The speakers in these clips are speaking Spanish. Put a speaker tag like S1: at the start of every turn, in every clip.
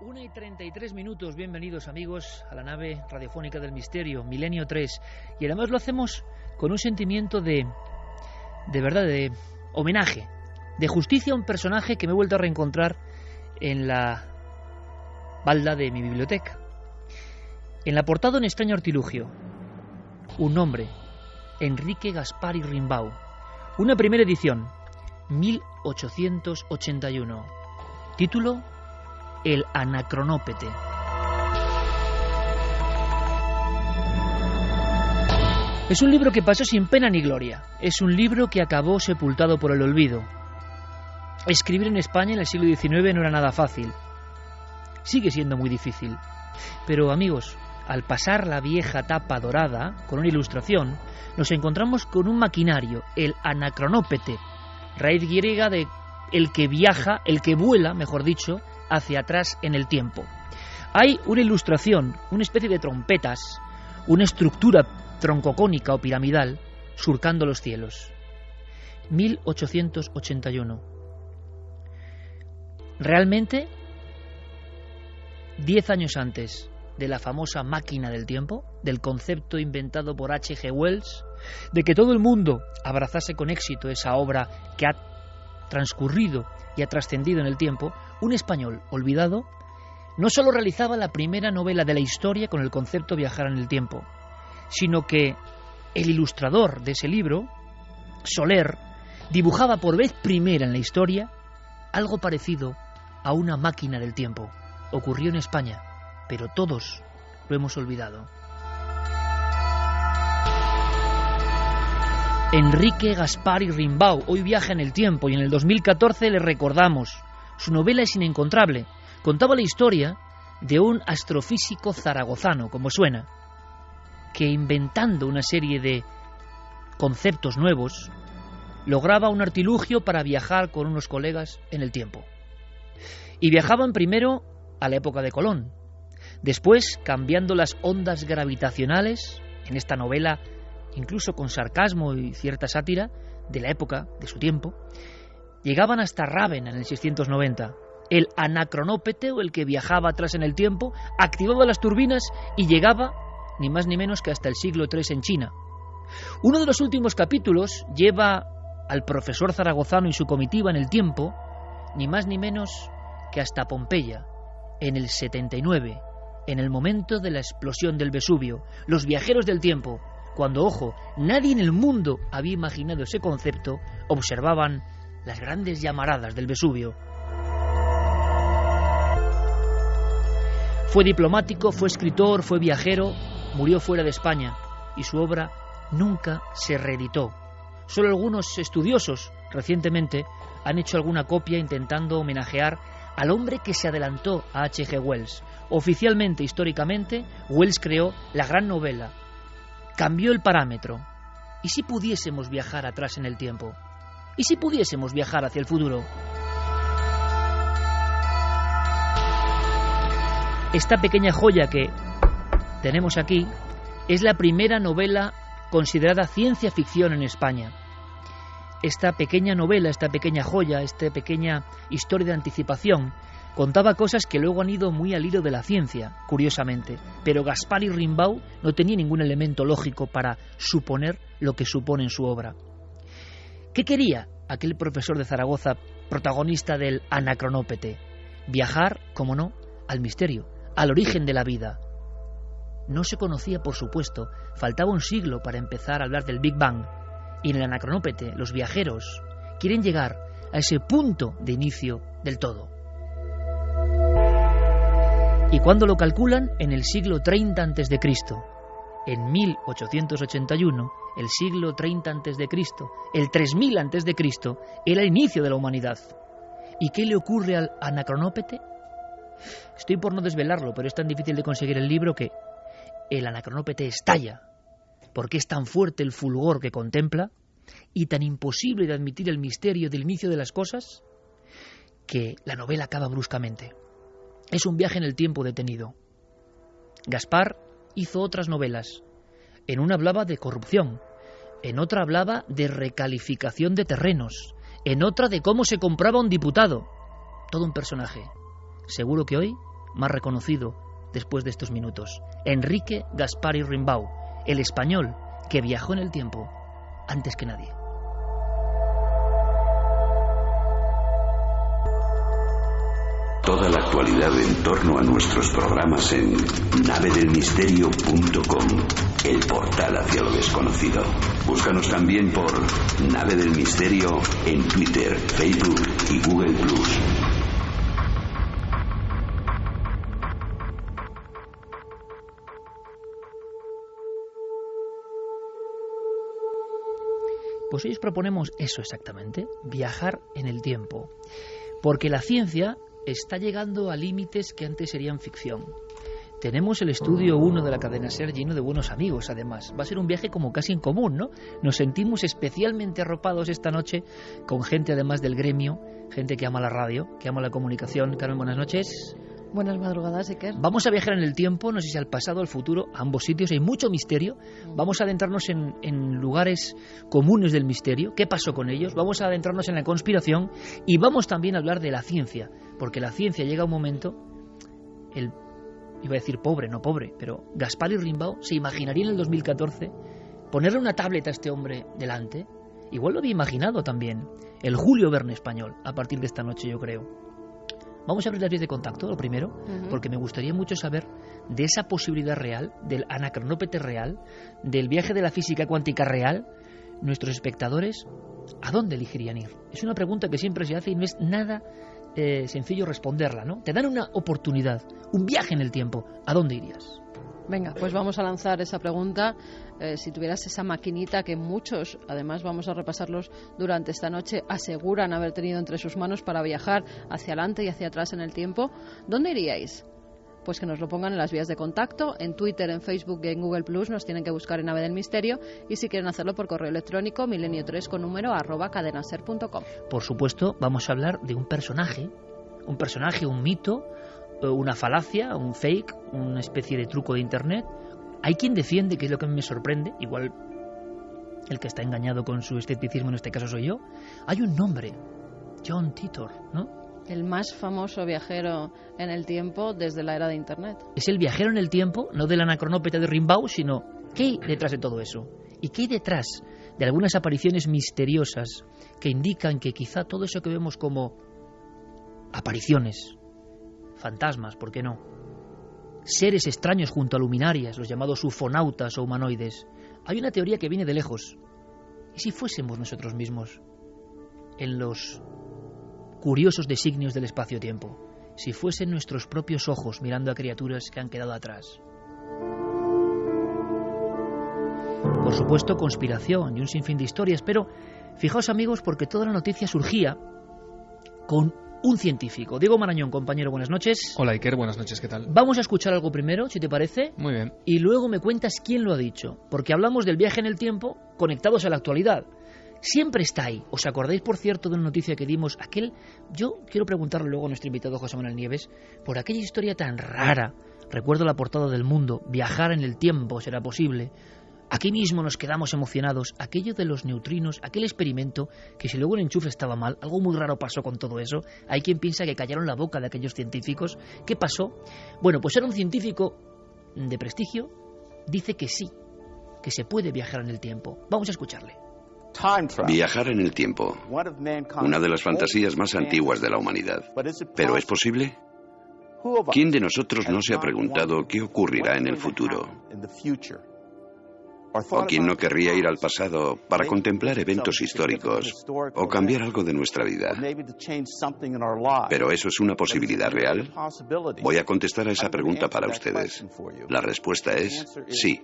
S1: 1:33, bienvenidos amigos a la nave radiofónica del misterio, Milenio 3, y además lo hacemos con un sentimiento de verdad, de homenaje, de justicia a un personaje que me he vuelto a reencontrar en la balda de mi biblioteca. En la portada un extraño artilugio, un nombre, Enrique Gaspari Rimbaud, una primera edición, 1881, título El Anacronópete. Es un libro que pasó sin pena ni gloria. Es un libro que acabó sepultado por el olvido. Escribir en España en el siglo XIX no era nada fácil. Sigue siendo muy difícil. Pero amigos, al pasar la vieja tapa dorada, con una ilustración, nos encontramos con un maquinario, el anacronópete, raíz griega de el que viaja, el que vuela, mejor dicho, hacia atrás en el tiempo. Hay una ilustración, una especie de trompetas, una estructura troncocónica o piramidal surcando los cielos. 1881. Realmente, 10 años antes de la famosa máquina del tiempo, del concepto inventado por H.G. Wells, de que todo el mundo abrazase con éxito esa obra que ha transcurrido y ha trascendido en el tiempo, un español olvidado no solo realizaba la primera novela de la historia con el concepto viajar en el tiempo, sino que el ilustrador de ese libro, Soler, dibujaba por vez primera en la historia algo parecido a una máquina del tiempo. Ocurrió en España, pero todos lo hemos olvidado. Enrique Gaspari Rimbaud hoy viaja en el tiempo y en el 2014 le recordamos. Su novela es inencontrable. Contaba la historia de un astrofísico zaragozano, como suena, que inventando una serie de conceptos nuevos, lograba un artilugio para viajar con unos colegas en el tiempo. Y viajaban primero a la época de Colón, después cambiando las ondas gravitacionales, en esta novela incluso con sarcasmo y cierta sátira de la época, de su tiempo, llegaban hasta Rávena en el 690. El anacronópete, o el que viajaba atrás en el tiempo, activaba las turbinas y llegaba ni más ni menos que hasta el siglo III en China. Uno de los últimos capítulos lleva al profesor zaragozano y su comitiva en el tiempo, ni más ni menos que hasta Pompeya, en el 79, en el momento de la explosión del Vesubio. Los viajeros del tiempo, cuando, ojo, nadie en el mundo había imaginado ese concepto, observaban las grandes llamaradas del Vesubio. Fue diplomático, fue escritor, fue viajero, murió fuera de España y su obra nunca se reeditó. Solo algunos estudiosos recientemente han hecho alguna copia intentando homenajear al hombre que se adelantó a H.G. Wells. Oficialmente, históricamente, Wells creó la gran novela, cambió el parámetro. ¿Y si pudiésemos viajar atrás en el tiempo? ¿Y si pudiésemos viajar hacia el futuro? Esta pequeña joya que tenemos aquí es la primera novela considerada ciencia ficción en España. Esta pequeña novela, esta pequeña joya, esta pequeña historia de anticipación contaba cosas que luego han ido muy al hilo de la ciencia, curiosamente, pero Gaspari Rimbaud no tenía ningún elemento lógico para suponer lo que supone en su obra. ¿Qué quería aquel profesor de Zaragoza, protagonista del Anacronópete? Viajar, como no, al misterio, al origen de la vida. No se conocía, por supuesto, faltaba un siglo para empezar a hablar del Big Bang, y en el Anacronópete los viajeros quieren llegar a ese punto de inicio del todo. ¿Y cuándo lo calculan? En el siglo 30 a.C., en 1881, el siglo 30 a.C., el 3000 a.C., era el inicio de la humanidad. ¿Y qué le ocurre al Anacronópete? Estoy por no desvelarlo, pero es tan difícil de conseguir el libro que el Anacronópete estalla, porque es tan fuerte el fulgor que contempla y tan imposible de admitir el misterio del inicio de las cosas, que la novela acaba bruscamente. Es un viaje en el tiempo detenido. Gaspar hizo otras novelas. En una hablaba de corrupción, en otra hablaba de recalificación de terrenos, en otra de cómo se compraba un diputado. Todo un personaje. Seguro que hoy más reconocido después de estos minutos. Enrique Gaspari Rimbaud, el español que viajó en el tiempo antes que nadie.
S2: Toda la actualidad en torno a nuestros programas en navedelmisterio.com, el portal hacia lo desconocido. Búscanos también por Nave del Misterio en Twitter, Facebook y Google+.
S1: Pues hoy os proponemos eso exactamente, viajar en el tiempo. Porque la ciencia está llegando a límites que antes serían ficción. Tenemos el estudio 1 de la cadena SER lleno de buenos amigos, además. Va a ser un viaje como casi en común, ¿no? Nos sentimos especialmente arropados esta noche con gente además del gremio, gente que ama la radio, que ama la comunicación. Carmen, buenas noches.
S3: Buenas madrugadas, Iker.
S1: Vamos a viajar en el tiempo, no sé si al pasado o al futuro, a ambos sitios. Hay mucho misterio. Vamos a adentrarnos en lugares comunes del misterio. ¿Qué pasó con ellos? Vamos a adentrarnos en la conspiración y vamos también a hablar de la ciencia, porque la ciencia llega a un momento, iba a decir pobre, no pobre, pero Gaspari Rimbaud se imaginaría en el 2014 ponerle una tablet a este hombre delante. Igual lo había imaginado también el Julio Verne español a partir de esta noche, yo creo. Vamos a abrir las vías de contacto, lo primero, porque me gustaría mucho saber de esa posibilidad real, del anacronópete real, del viaje de la física cuántica real. Nuestros espectadores, ¿a dónde elegirían ir? Es una pregunta que siempre se hace y no es nada sencillo responderla, ¿no? Te dan una oportunidad, un viaje en el tiempo. ¿A dónde irías?
S3: Venga, pues vamos a lanzar esa pregunta. Si tuvieras esa maquinita que muchos, además vamos a repasarlos durante esta noche, aseguran haber tenido entre sus manos para viajar hacia adelante y hacia atrás en el tiempo, ¿dónde iríais? Pues que nos lo pongan en las vías de contacto, en Twitter, en Facebook y en Google+, nos tienen que buscar en Nave del Misterio, y si quieren hacerlo por correo electrónico, milenio3 con número @cadenaser.com.
S1: Por supuesto, vamos a hablar de un personaje, un mito, una falacia, un fake, una especie de truco de internet. Hay quien defiende, que es lo que a mí me sorprende, igual el que está engañado con su escepticismo en este caso soy yo, hay un nombre, John Titor, ¿no?
S3: El más famoso viajero en el tiempo desde la era de internet.
S1: Es el viajero en el tiempo, no del anacronópete de Rimbaud, sino ¿qué hay detrás de todo eso? ¿Y qué hay detrás de algunas apariciones misteriosas que indican que quizá todo eso que vemos como apariciones, fantasmas, ¿por qué no?, seres extraños junto a luminarias, los llamados ufonautas o humanoides, hay una teoría que viene de lejos. ¿Y si fuésemos nosotros mismos en los curiosos designios del espacio-tiempo? Si fuesen nuestros propios ojos mirando a criaturas que han quedado atrás. Por supuesto, conspiración y un sinfín de historias, pero fijaos, amigos, porque toda la noticia surgía con un científico. Diego Marañón, compañero, buenas noches.
S4: Hola, Iker, buenas noches, ¿qué tal?
S1: Vamos a escuchar algo primero, si te parece.
S4: Muy bien.
S1: Y luego me cuentas quién lo ha dicho, porque hablamos del viaje en el tiempo conectados a la actualidad. Siempre está ahí. ¿Os acordáis, por cierto, de una noticia que dimos? Yo quiero preguntarle luego a nuestro invitado José Manuel Nieves por aquella historia tan rara. Recuerdo la portada del Mundo, viajar en el tiempo, ¿será posible? Aquí mismo nos quedamos emocionados. Aquello de los neutrinos, aquel experimento, que si luego el enchufe estaba mal, algo muy raro pasó con todo eso. Hay quien piensa que callaron la boca de aquellos científicos. ¿Qué pasó? Bueno, pues era un científico de prestigio, dice que sí, que se puede viajar en el tiempo. Vamos a escucharle.
S2: Viajar en el tiempo, una de las fantasías más antiguas de la humanidad. ¿Pero es posible? ¿Quién de nosotros no se ha preguntado qué ocurrirá en el futuro? ¿O quién no querría ir al pasado para contemplar eventos históricos o cambiar algo de nuestra vida? ¿Pero eso es una posibilidad real? Voy a contestar a esa pregunta para ustedes. La respuesta es sí.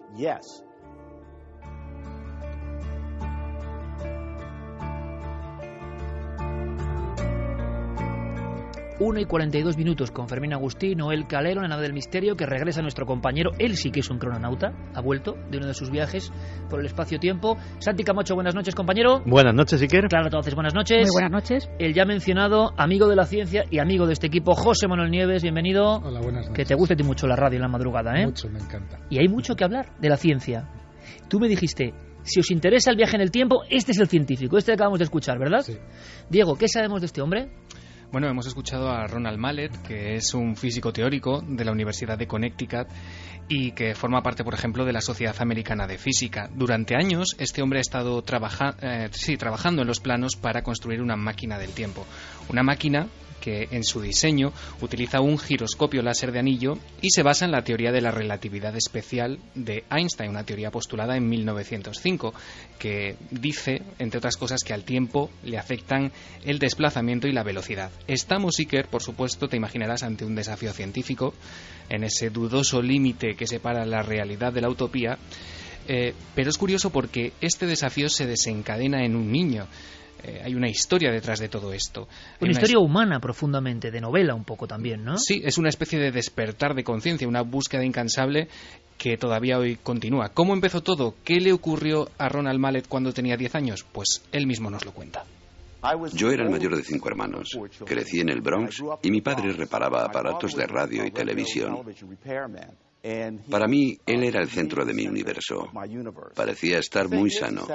S1: 1:42 con Fermín Agustí, Noel Calero, en la Nave del Misterio, que regresa nuestro compañero. Él sí que es un crononauta, ha vuelto de uno de sus viajes por el espacio-tiempo. Santi Camacho, buenas noches, compañero.
S5: Buenas noches, Iker.
S1: Claro, entonces, buenas noches.
S6: Muy buenas noches.
S1: El ya mencionado amigo de la ciencia y amigo de este equipo, José Manuel Nieves, bienvenido.
S7: Hola, buenas noches.
S1: Que te guste a ti mucho la radio en la madrugada, ¿eh?
S7: Mucho, me encanta.
S1: Y hay mucho que hablar de la ciencia. Tú me dijiste, si os interesa el viaje en el tiempo, este es el científico, este que acabamos de escuchar, ¿verdad?
S7: Sí.
S1: Diego, ¿qué sabemos de este hombre?
S4: Bueno, hemos escuchado a Ronald Mallet, que es un físico teórico de la Universidad de Connecticut y que forma parte, por ejemplo, de la Sociedad Americana de Física. Durante años, este hombre ha estado trabajando en los planos para construir una máquina del tiempo. Una máquina que en su diseño utiliza un giroscopio láser de anillo y se basa en la teoría de la relatividad especial de Einstein, una teoría postulada en 1905, que dice, entre otras cosas, que al tiempo le afectan el desplazamiento y la velocidad. Estamos, Iker, por supuesto, te imaginarás, ante un desafío científico, en ese dudoso límite que separa la realidad de la utopía, pero es curioso porque este desafío se desencadena en un niño. Hay una historia detrás de todo esto.
S1: Una historia humana profundamente, de novela un poco también, ¿no?
S4: Sí, es una especie de despertar de conciencia, una búsqueda incansable que todavía hoy continúa. ¿Cómo empezó todo? ¿Qué le ocurrió a Ronald Mallet cuando tenía 10 años? Pues él mismo nos lo cuenta.
S2: Yo era el mayor de 5 hermanos. Crecí en el Bronx y mi padre reparaba aparatos de radio y televisión. Para mí, él era el centro de mi universo. Parecía estar muy sano.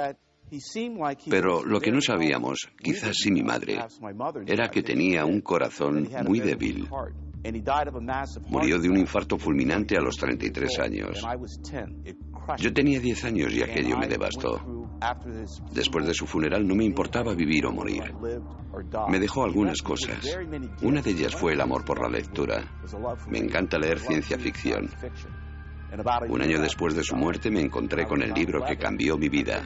S2: Pero lo que no sabíamos, quizás sí mi madre, era que tenía un corazón muy débil. Murió de un infarto fulminante a los 33 años. Yo tenía 10 años y aquello me devastó. Después de su funeral no me importaba vivir o morir. Me dejó algunas cosas. Una de ellas fue el amor por la lectura. Me encanta leer ciencia ficción. Un año después de su muerte me encontré con el libro que cambió mi vida,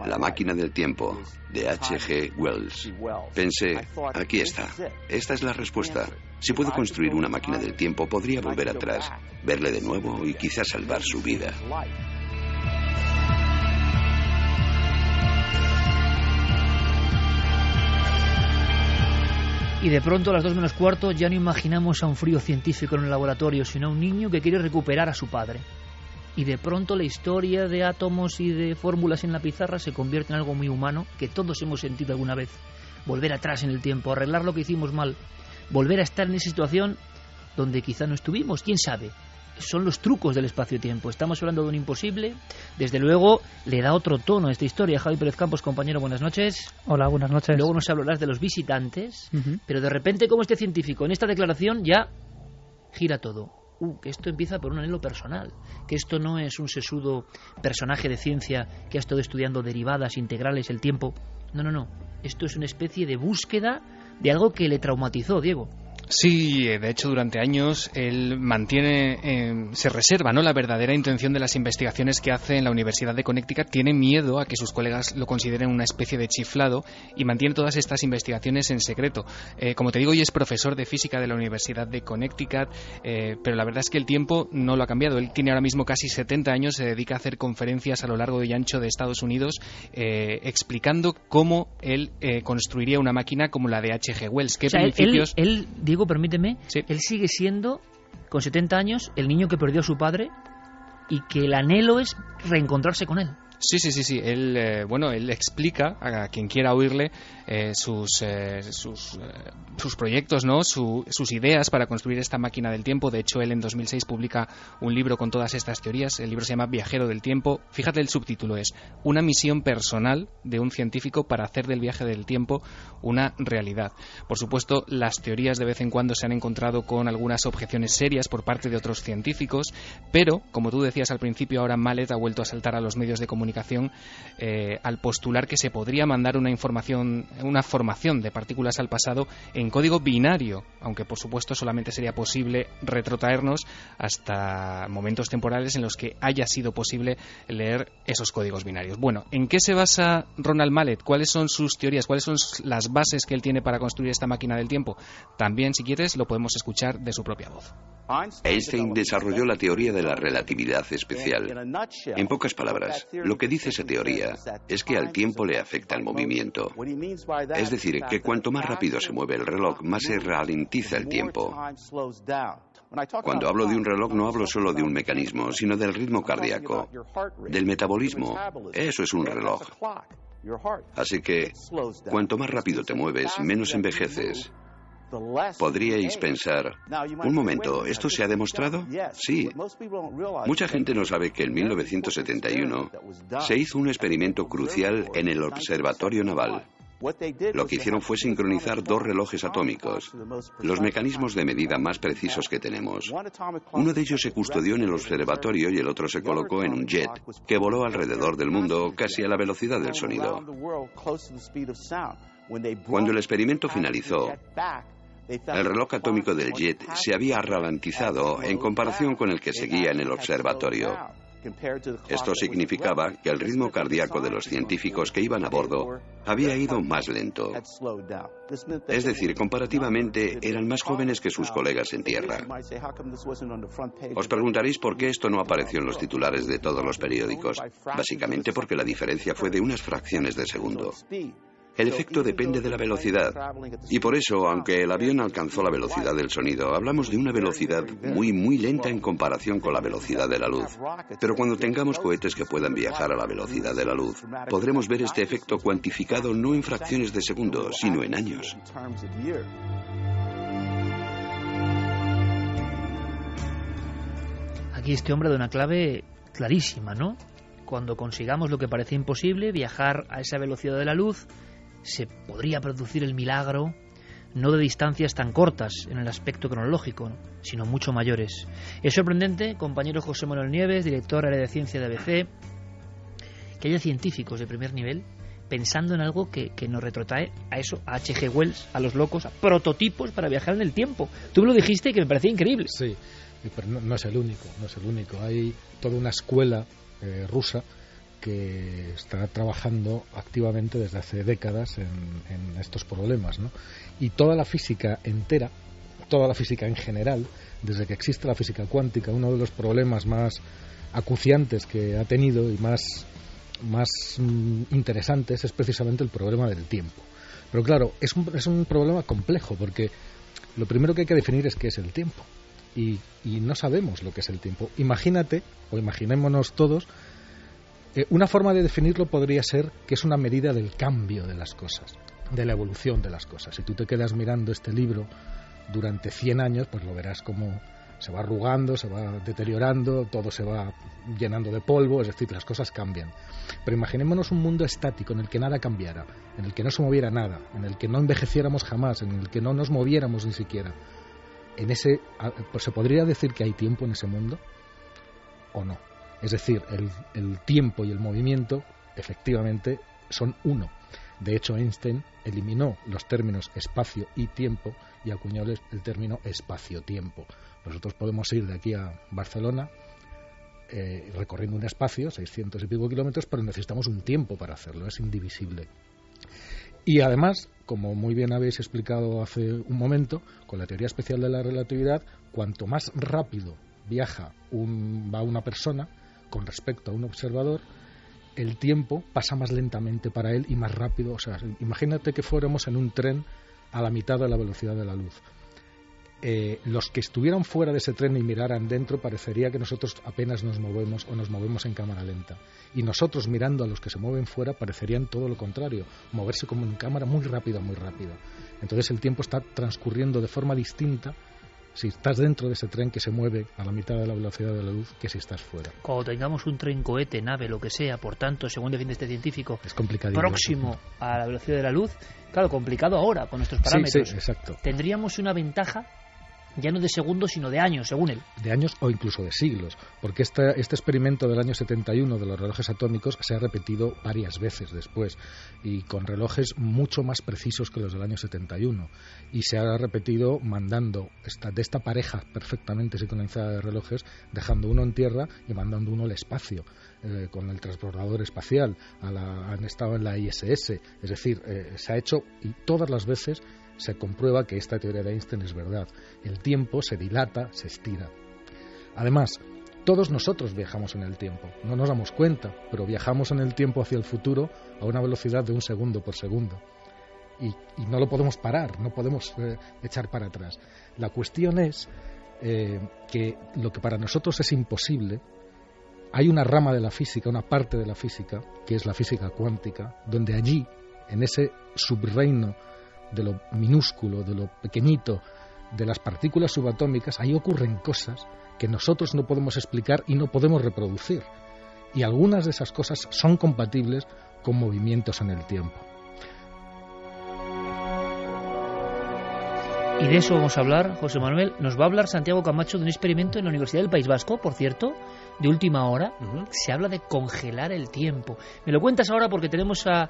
S2: La máquina del tiempo, de H.G. Wells. Pensé, aquí está, esta es la respuesta. Si puedo construir una máquina del tiempo, podría volver atrás, verle de nuevo y quizás salvar su vida.
S1: Y de pronto, a las 2 menos cuarto, ya no imaginamos a un frío científico en el laboratorio, sino a un niño que quiere recuperar a su padre. Y de pronto la historia de átomos y de fórmulas en la pizarra se convierte en algo muy humano que todos hemos sentido alguna vez. Volver atrás en el tiempo, arreglar lo que hicimos mal, volver a estar en esa situación donde quizá no estuvimos, quién sabe. Son los trucos del espacio-tiempo. Estamos hablando de un imposible. Desde luego le da otro tono a esta historia. Javi Pérez Campos, compañero, buenas noches.
S5: Hola, buenas noches.
S1: Luego nos hablarás de los visitantes, pero de repente, como este científico, en esta declaración ya gira todo. Que esto empieza por un anhelo personal, que esto no es un sesudo personaje de ciencia que ha estado estudiando derivadas, integrales, el tiempo. No. Esto es una especie de búsqueda de algo que le traumatizó, Diego.
S4: Sí, de hecho durante años él se reserva, ¿no?, la verdadera intención de las investigaciones que hace en la Universidad de Connecticut. Tiene miedo a que sus colegas lo consideren una especie de chiflado y mantiene todas estas investigaciones en secreto. Como te digo, hoy es profesor de física de la Universidad de Connecticut, pero la verdad es que el tiempo no lo ha cambiado. Él tiene ahora mismo casi 70 años, se dedica a hacer conferencias a lo largo y ancho de Estados Unidos explicando cómo él construiría una máquina como la de H.G. Wells. ¿Qué principios?
S1: Él, Diego, permíteme,
S4: sí.
S1: Él sigue siendo, con 70 años, el niño que perdió a su padre y que el anhelo es reencontrarse con él.
S4: Sí. Él explica a quien quiera oírle sus proyectos, ¿no? Sus ideas para construir esta máquina del tiempo. De hecho, él en 2006 publica un libro con todas estas teorías. El libro se llama Viajero del tiempo. Fíjate, el subtítulo es Una misión personal de un científico para hacer del viaje del tiempo una realidad. Por supuesto, las teorías de vez en cuando se han encontrado con algunas objeciones serias por parte de otros científicos, pero, como tú decías al principio, ahora Mallet ha vuelto a saltar a los medios de comunicación al postular que se podría mandar una formación de partículas al pasado en código binario, aunque por supuesto solamente sería posible retrotraernos hasta momentos temporales en los que haya sido posible leer esos códigos binarios. Bueno, ¿en qué se basa Ronald Mallet? ¿Cuáles son sus teorías? ¿Cuáles son las bases que él tiene para construir esta máquina del tiempo? También, si quieres, lo podemos escuchar de su propia voz.
S2: Einstein desarrolló la teoría de la relatividad especial. En pocas palabras, lo que dice esa teoría es que al tiempo le afecta el movimiento. Es decir, que cuanto más rápido se mueve el reloj, más se ralentiza el tiempo. Cuando hablo de un reloj no hablo solo de un mecanismo, sino del ritmo cardíaco, del metabolismo. Eso es un reloj. Así que, cuanto más rápido te mueves, menos envejeces. Podríais pensar, un momento, ¿esto se ha demostrado? Sí. Mucha gente no sabe que en 1971 se hizo un experimento crucial en el Observatorio Naval. Lo que hicieron fue sincronizar dos relojes atómicos, los mecanismos de medida más precisos que tenemos. Uno de ellos se custodió en el observatorio y el otro se colocó en un jet que voló alrededor del mundo casi a la velocidad del sonido. Cuando el experimento finalizó, el reloj atómico del jet se había ralentizado en comparación con el que seguía en el observatorio. Esto significaba que el ritmo cardíaco de los científicos que iban a bordo había ido más lento. Es decir, comparativamente eran más jóvenes que sus colegas en tierra. Os preguntaréis por qué esto no apareció en los titulares de todos los periódicos. Básicamente porque la diferencia fue de unas fracciones de segundo. El efecto depende de la velocidad, y por eso, aunque el avión alcanzó la velocidad del sonido, hablamos de una velocidad muy lenta en comparación con la velocidad de la luz. Pero cuando tengamos cohetes que puedan viajar a la velocidad de la luz, podremos ver este efecto cuantificado no en fracciones de segundo, sino en años.
S1: Aquí este hombre da una clave clarísima, ¿no? Cuando consigamos lo que parece imposible, viajar a esa velocidad de la luz, se podría producir el milagro, no de distancias tan cortas en el aspecto cronológico, ¿no?, sino mucho mayores. Es sorprendente, compañero José Manuel Nieves, director área de ciencia de ABC, que haya científicos de primer nivel pensando en algo que nos retrotrae a eso, a H.G. Wells, a los locos, a prototipos para viajar en el tiempo. Tú me lo dijiste y que me parecía increíble.
S5: Sí, pero no es el único. Hay toda una escuela rusa que está trabajando activamente desde hace décadas en estos problemas, ¿no? Y toda la física entera, toda la física en general, desde que existe la física cuántica, uno de los problemas más acuciantes que ha tenido y más interesantes es precisamente el problema del tiempo. Pero claro, es un problema complejo, porque lo primero que hay que definir es qué es el tiempo. Y no sabemos lo que es el tiempo. Imagínate, o imaginémonos todos, una forma de definirlo podría ser que es una medida del cambio de las cosas, de la evolución de las cosas. Si tú te quedas mirando este libro durante 100 años, pues lo verás como se va arrugando, se va deteriorando, todo se va llenando de polvo, es decir, las cosas cambian. Pero imaginémonos un mundo estático en el que nada cambiara, en el que no se moviera nada, en el que no envejeciéramos jamás, en el que no nos moviéramos ni siquiera. Pues se podría decir que hay tiempo en ese mundo o no. Es decir, el tiempo y el movimiento efectivamente son uno. De hecho, Einstein eliminó los términos espacio y tiempo y acuñó el término espacio-tiempo. Nosotros podemos ir de aquí a Barcelona recorriendo un espacio, 600 y pico kilómetros, pero necesitamos un tiempo para hacerlo, es indivisible. Y además, como muy bien habéis explicado hace un momento, con la teoría especial de la relatividad, cuanto más rápido va una persona con respecto a un observador, el tiempo pasa más lentamente para él y más rápido. O sea, imagínate que fuéramos en un tren a la mitad de la velocidad de la luz. Los que estuvieran fuera de ese tren y miraran dentro, parecería que nosotros apenas nos movemos o nos movemos en cámara lenta. Y nosotros mirando a los que se mueven fuera parecerían todo lo contrario, moverse como en cámara muy rápida, muy rápida. Entonces el tiempo está transcurriendo de forma distinta si estás dentro de ese tren que se mueve a la mitad de la velocidad de la luz que si estás fuera.
S1: Cuando tengamos un tren, cohete, nave, lo que sea, por tanto, según define este científico,
S5: es complicadillo,
S1: próximo a la velocidad de la luz, claro, complicado ahora con nuestros parámetros.
S5: Sí, exacto.
S1: Tendríamos una ventaja ya no de segundos, sino de años, según él.
S5: De años o incluso de siglos, porque este experimento del año 71 de los relojes atómicos se ha repetido varias veces después, y con relojes mucho más precisos que los del año 71, y se ha repetido mandando de esta pareja perfectamente sincronizada de relojes, dejando uno en tierra y mandando uno al espacio, con el transbordador espacial, han estado en la ISS, es decir, se ha hecho, y todas las veces se comprueba que esta teoría de Einstein es verdad. El tiempo se dilata, se estira. Además, todos nosotros viajamos en el tiempo. No nos damos cuenta, pero viajamos en el tiempo hacia el futuro a una velocidad de 1 segundo por segundo. Y no lo podemos parar, no podemos echar para atrás. La cuestión es que lo que para nosotros es imposible, hay una rama de la física, una parte de la física, que es la física cuántica, donde allí, en ese subreino de lo minúsculo, de lo pequeñito, de las partículas subatómicas, ahí ocurren cosas que nosotros no podemos explicar y no podemos reproducir. Y algunas de esas cosas son compatibles con movimientos en el tiempo.
S1: Y de eso vamos a hablar, José Manuel. Nos va a hablar Santiago Camacho de un experimento en la Universidad del País Vasco, por cierto, de última hora. Se habla de congelar el tiempo. Me lo cuentas ahora porque tenemos a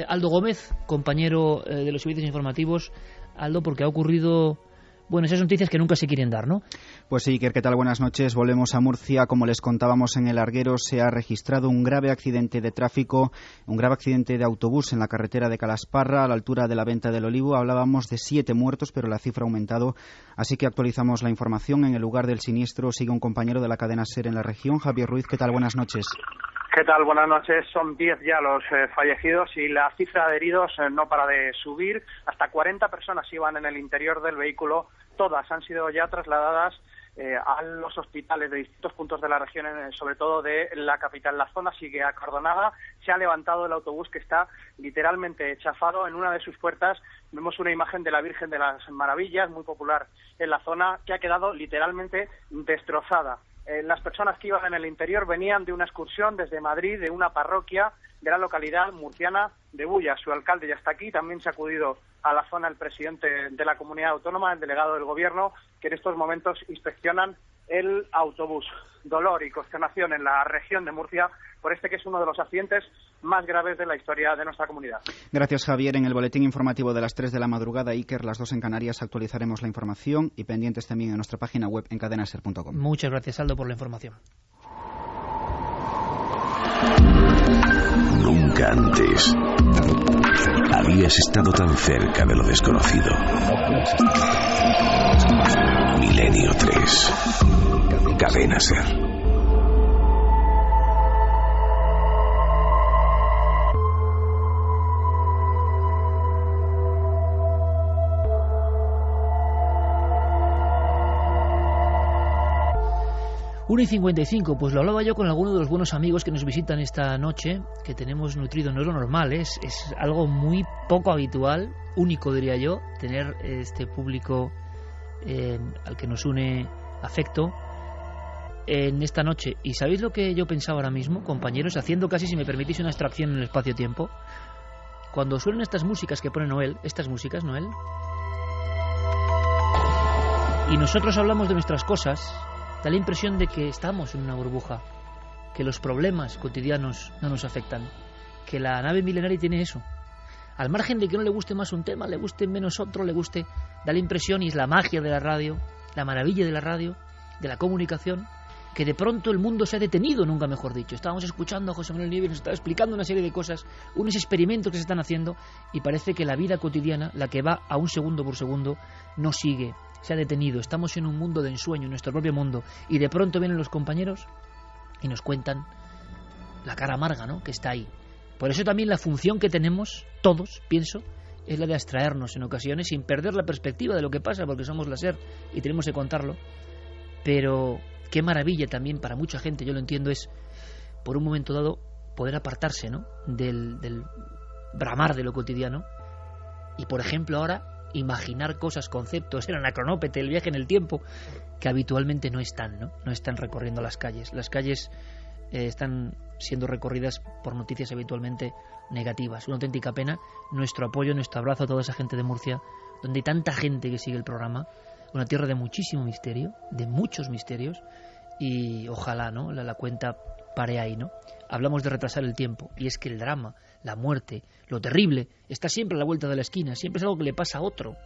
S1: Aldo Gómez, compañero de los servicios informativos. Aldo, porque ha ocurrido... Bueno, esas noticias que nunca se quieren dar, ¿no?
S6: Pues sí, Iker, ¿qué tal? Buenas noches. Volvemos a Murcia. Como les contábamos, en el Arguero se ha registrado un grave accidente de tráfico, un grave accidente de autobús en la carretera de Calasparra, a la altura de la Venta del Olivo. Hablábamos de 7 muertos, pero la cifra ha aumentado, así que actualizamos la información. En el lugar del siniestro sigue un compañero de la cadena SER en la región, Javier Ruiz. ¿Qué tal? Buenas noches.
S7: ¿Qué tal? Buenas noches. Son 10 ya los fallecidos y la cifra de heridos no para de subir. Hasta 40 personas iban en el interior del vehículo. Todas han sido ya trasladadas a los hospitales de distintos puntos de la región, sobre todo de la capital. La zona sigue acordonada. Se ha levantado el autobús, que está literalmente chafado. En una de sus puertas vemos una imagen de la Virgen de las Maravillas, muy popular en la zona, que ha quedado literalmente destrozada. Las personas que iban en el interior venían de una excursión desde Madrid, de una parroquia de la localidad murciana de Bulla. Su alcalde ya está aquí. También se ha acudido a la zona el presidente de la comunidad autónoma, el delegado del gobierno, que en estos momentos inspeccionan el autobús. Dolor y consternación en la región de Murcia por que es uno de los accidentes más graves de la historia de nuestra comunidad.
S6: Gracias, Javier. En el boletín informativo de las 3 de la madrugada, Iker, las 2 en Canarias, actualizaremos la información, y pendientes también en nuestra página web en cadenaser.com.
S1: Muchas gracias, Aldo, por la información.
S8: Nunca antes habías estado tan cerca de lo desconocido. Milenio 3. Cadena SER.
S1: Una y 55, pues lo hablaba yo con algunos de los buenos amigos que nos visitan esta noche, que tenemos nutrido. No es lo normal, es algo muy poco habitual, único diría yo, tener este público al que nos une afecto en esta noche. ¿Y sabéis lo que yo pensaba ahora mismo, compañeros? Haciendo casi, si me permitís, una abstracción en el espacio-tiempo. Cuando suenan estas músicas que pone Noel, estas músicas, Noel, y nosotros hablamos de nuestras cosas, da la impresión de que estamos en una burbuja, que los problemas cotidianos no nos afectan, que la nave milenaria tiene eso. Al margen de que no le guste más un tema, le guste menos otro, le guste, da la impresión, y es la magia de la radio, la maravilla de la radio, de la comunicación, que de pronto el mundo se ha detenido, nunca mejor dicho. Estábamos escuchando a José Manuel Nieves, nos estaba explicando una serie de cosas, unos experimentos que se están haciendo, y parece que la vida cotidiana, la que va a un segundo por segundo, no sigue. Se ha detenido, estamos en un mundo de ensueño, en nuestro propio mundo, y de pronto vienen los compañeros y nos cuentan la cara amarga, ¿no?, que está ahí. Por eso también la función que tenemos, todos, pienso, es la de abstraernos en ocasiones, sin perder la perspectiva de lo que pasa, porque somos la SER y tenemos que contarlo. Pero qué maravilla también para mucha gente, yo lo entiendo, es por un momento dado poder apartarse, ¿no?, del bramar de lo cotidiano, y por ejemplo ahora imaginar cosas, conceptos, el anacronópete, el viaje en el tiempo, que habitualmente no están recorriendo las calles. Las calles están siendo recorridas por noticias habitualmente negativas. Una auténtica pena. Nuestro apoyo, nuestro abrazo a toda esa gente de Murcia, donde hay tanta gente que sigue el programa. Una tierra de muchísimo misterio, de muchos misterios, y ojalá, ¿no?, la cuenta pare ahí, ¿no? Hablamos de retrasar el tiempo, y es que el drama, la muerte, lo terrible, está siempre a la vuelta de la esquina, siempre es algo que le pasa a otro.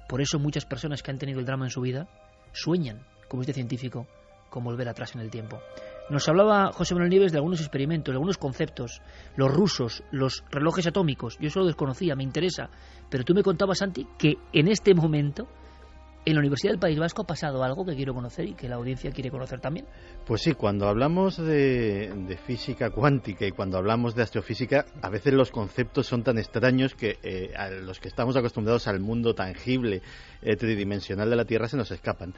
S1: Por eso muchas personas que han tenido el drama en su vida sueñan, como este científico, con volver atrás en el tiempo. Nos hablaba José Manuel Nieves de algunos experimentos, de algunos conceptos, los rusos, los relojes atómicos. Yo eso lo desconocía, me interesa, pero tú me contabas, Santi, que en este momento en la Universidad del País Vasco ha pasado algo que quiero conocer y que la audiencia quiere conocer también.
S9: Pues sí, cuando hablamos de física cuántica y cuando hablamos de astrofísica, a veces los conceptos son tan extraños que a los que estamos acostumbrados al mundo tangible, tridimensional de la Tierra, se nos escapan.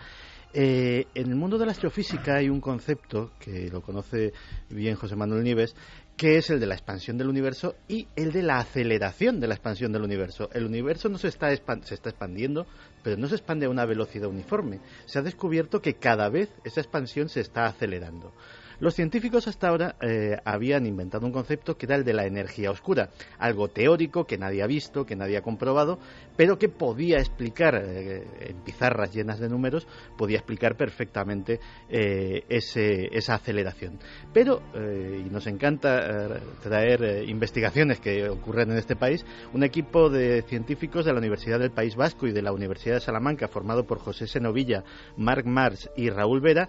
S9: En el mundo de la astrofísica hay un concepto que lo conoce bien José Manuel Nieves, que es el de la expansión del universo y el de la aceleración de la expansión del universo. El universo no se está expandiendo, pero no se expande a una velocidad uniforme. Se ha descubierto que cada vez esa expansión se está acelerando. Los científicos hasta ahora habían inventado un concepto que era el de la energía oscura, algo teórico que nadie ha visto, que nadie ha comprobado, pero que podía explicar, en pizarras llenas de números, podía explicar perfectamente esa aceleración. Pero, y nos encanta traer investigaciones que ocurren en este país, un equipo de científicos de la Universidad del País Vasco y de la Universidad de Salamanca, formado por José Senovilla, Marc Mars y Raúl Vera,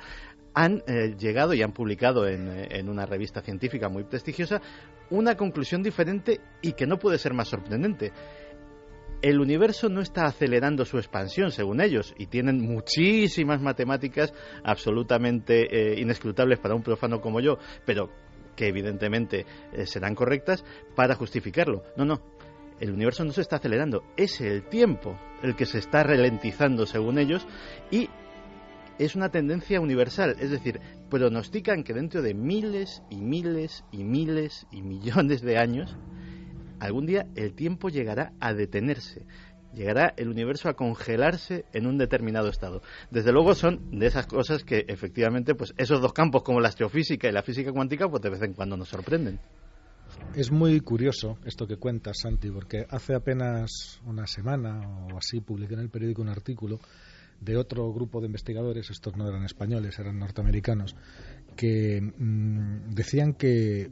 S9: han llegado y han publicado en una revista científica muy prestigiosa una conclusión diferente y que no puede ser más sorprendente. El universo no está acelerando su expansión, según ellos, y tienen muchísimas matemáticas absolutamente inescrutables para un profano como yo, pero que evidentemente serán correctas para justificarlo. No. El universo no se está acelerando, es el tiempo el que se está ralentizando, según ellos, y es una tendencia universal, es decir, pronostican que dentro de miles y miles y miles y millones de años, algún día el tiempo llegará a detenerse, llegará el universo a congelarse en un determinado estado. Desde luego son de esas cosas que efectivamente, pues esos dos campos como la astrofísica y la física cuántica, pues de vez en cuando nos sorprenden.
S5: Es muy curioso esto que cuentas, Santi, porque hace apenas una semana o así publiqué en el periódico un artículo de otro grupo de investigadores, estos no eran españoles, eran norteamericanos, que decían que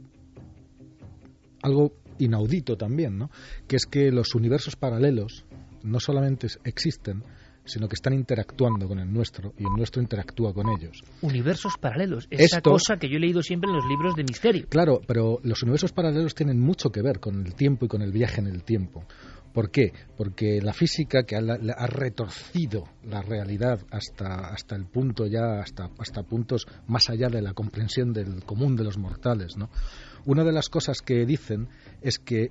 S5: algo inaudito también, ¿no? Que es que los universos paralelos no solamente existen, sino que están interactuando con el nuestro y el nuestro interactúa con ellos.
S1: Universos paralelos, esa cosa que yo he leído siempre en los libros de misterio.
S5: Claro, pero los universos paralelos tienen mucho que ver con el tiempo y con el viaje en el tiempo. ¿Por qué? Porque la física, que ha retorcido la realidad hasta el punto ya, hasta puntos más allá de la comprensión del común de los mortales, ¿no? Una de las cosas que dicen es que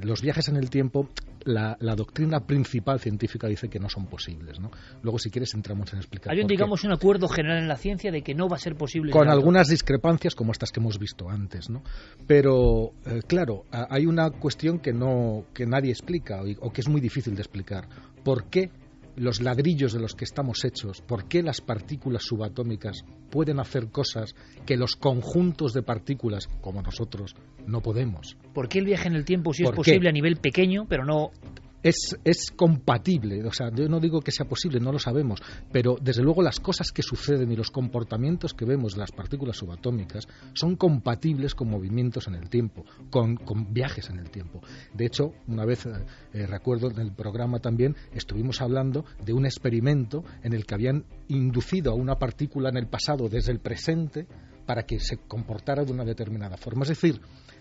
S5: los viajes en el tiempo, la doctrina principal científica dice que no son posibles, ¿no? Luego, si quieres, entramos en explicar.
S1: Hay un acuerdo general en la ciencia de que no va a ser posible.
S5: Con algunas discrepancias como estas que hemos visto antes, ¿no? Pero, claro, hay una cuestión que nadie explica o que es muy difícil de explicar. ¿Por qué los ladrillos de los que estamos hechos, por qué las partículas subatómicas pueden hacer cosas que los conjuntos de partículas, como nosotros, no podemos?
S1: ¿Por qué el viaje en el tiempo sí es posible a nivel pequeño, pero no...?
S5: Es compatible, o sea, yo no digo que sea posible, no lo sabemos, pero desde luego las cosas que suceden y los comportamientos que vemos de las partículas subatómicas son compatibles con movimientos en el tiempo, con viajes en el tiempo. De hecho, una vez, recuerdo en el programa también, estuvimos hablando de un experimento en el que habían inducido a una partícula en el pasado desde el presente para que se comportara de una determinada forma. Es decir,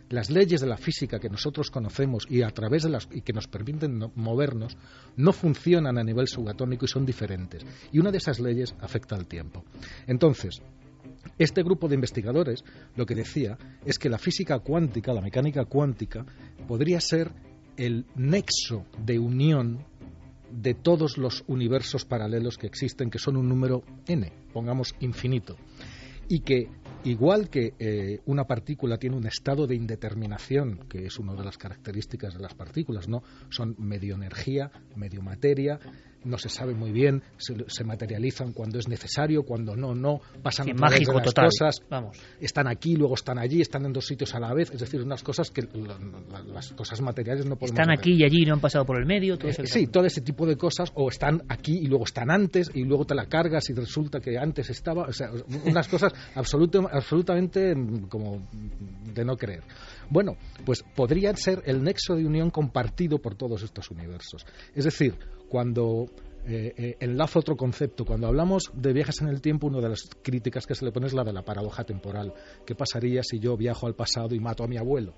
S5: las leyes de la física que nosotros conocemos y a través de y que nos permiten movernos no funcionan a nivel subatómico y son diferentes. Y una de esas leyes afecta al tiempo. Entonces, este grupo de investigadores lo que decía es que la física cuántica, la mecánica cuántica, podría ser el nexo de unión de todos los universos paralelos que existen, que son un número n, pongamos infinito, y que igual que una partícula tiene un estado de indeterminación, que es una de las características de las partículas, ¿no? Son medio energía, medio materia, no se sabe muy bien, se materializan cuando es necesario, cuando no, pasan a través de las
S1: total.
S5: Cosas,
S1: vamos.
S5: Están aquí, luego están allí, están en dos sitios a la vez, es decir, unas cosas que las cosas materiales no podemos
S1: Están
S5: hacer.
S1: aquí y allí, no han pasado por el medio.
S5: Sí, todo ese tipo de cosas, o están aquí y luego están antes, y luego te la cargas y resulta que antes estaba, o sea, unas cosas absolutamente como de no creer. Bueno, pues podría ser el nexo de unión compartido por todos estos universos. Es decir, cuando enlazo otro concepto, cuando hablamos de viajes en el tiempo, una de las críticas que se le pone es la de la paradoja temporal. ¿Qué pasaría si yo viajo al pasado y mato a mi abuelo?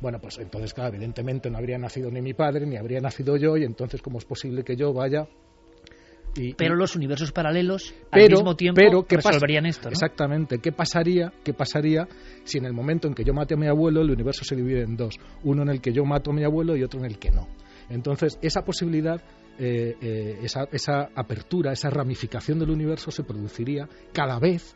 S5: Bueno, pues entonces, claro, evidentemente no habría nacido ni mi padre, ni habría nacido yo, y entonces, ¿cómo es posible que yo vaya...?
S1: Pero los universos paralelos al mismo tiempo resolverían esto, ¿no?
S5: Exactamente. ¿Qué pasaría si en el momento en que yo mate a mi abuelo el universo se divide en dos? Uno en el que yo mato a mi abuelo y otro en el que no. Entonces, esa posibilidad, esa apertura, esa ramificación del universo se produciría cada vez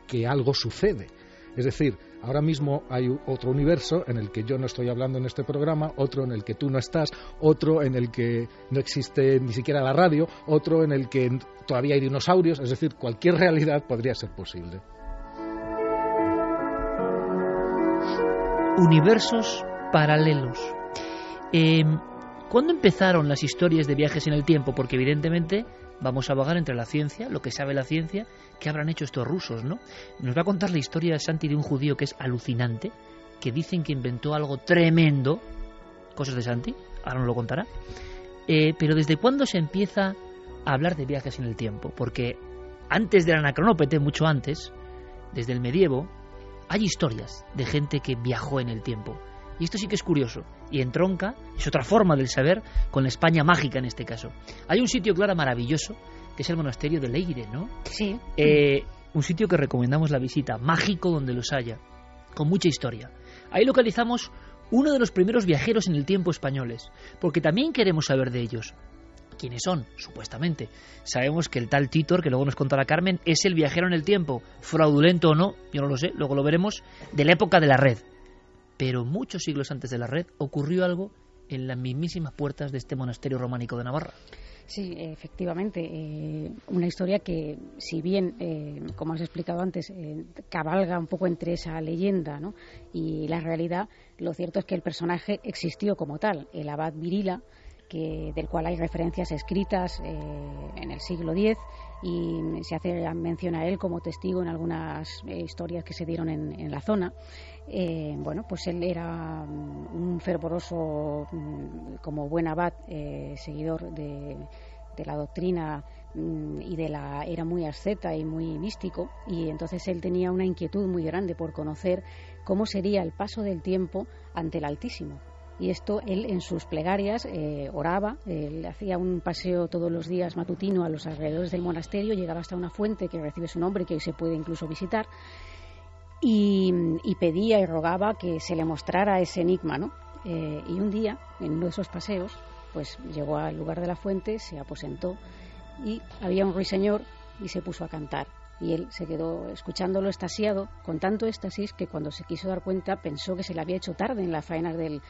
S5: que algo sucede. Es decir, ahora mismo hay otro universo en el que yo no estoy hablando en este programa, otro en el que tú no estás, otro en el que no existe ni siquiera la radio, otro en el que todavía hay dinosaurios, es decir, cualquier realidad podría ser posible.
S1: universos paralelos. ¿Cuándo empezaron las historias de viajes en el tiempo? Porque evidentemente vamos a vagar entre la ciencia, lo que sabe la ciencia, qué habrán hecho estos rusos, ¿no? Nos va a contar la historia, Santi, de un judío que es alucinante, que dicen que inventó algo tremendo, cosas de Santi, ahora nos lo contará. Pero ¿desde cuándo se empieza a hablar de viajes en el tiempo? Porque antes del Anacronópete, mucho antes, desde el medievo, hay historias de gente que viajó en el tiempo. Y esto sí que es curioso. Y entronca, es otra forma del saber, con la España mágica en este caso. Hay un sitio, Clara, maravilloso, que es el monasterio de Leire, ¿no?
S10: Sí.
S1: Un sitio que recomendamos la visita, mágico donde los haya, con mucha historia. Ahí localizamos uno de los primeros viajeros en el tiempo españoles, porque también queremos saber de ellos. ¿Quiénes son? Supuestamente. Sabemos que el tal Titor, que luego nos contará Carmen, es el viajero en el tiempo, fraudulento o no, yo no lo sé, luego lo veremos, de la época de la red. Pero muchos siglos antes de la red ocurrió algo en las mismísimas puertas de este monasterio románico de Navarra.
S10: Sí, efectivamente, una historia que, si bien, como has explicado antes, cabalga un poco entre esa leyenda, ¿no?, y la realidad, lo cierto es que el personaje existió como tal, el abad Virila, del cual hay referencias escritas en el siglo X, y se hace mención a él como testigo en algunas historias que se dieron en la zona. Bueno, pues él era un fervoroso, como buen abad, seguidor de la doctrina y era muy asceta y muy místico, y entonces él tenía una inquietud muy grande por conocer cómo sería el paso del tiempo ante el Altísimo. Y esto él en sus plegarias oraba, él hacía un paseo todos los días matutino a los alrededores del monasterio, llegaba hasta una fuente que recibe su nombre, que hoy se puede incluso visitar, y pedía y rogaba que se le mostrara ese enigma, ¿no? Y un día, en uno de esos paseos, pues llegó al lugar de la fuente, se aposentó y había un ruiseñor y se puso a cantar. Y él se quedó escuchándolo extasiado, con tanto éxtasis que cuando se quiso dar cuenta pensó que se le había hecho tarde en las faenas del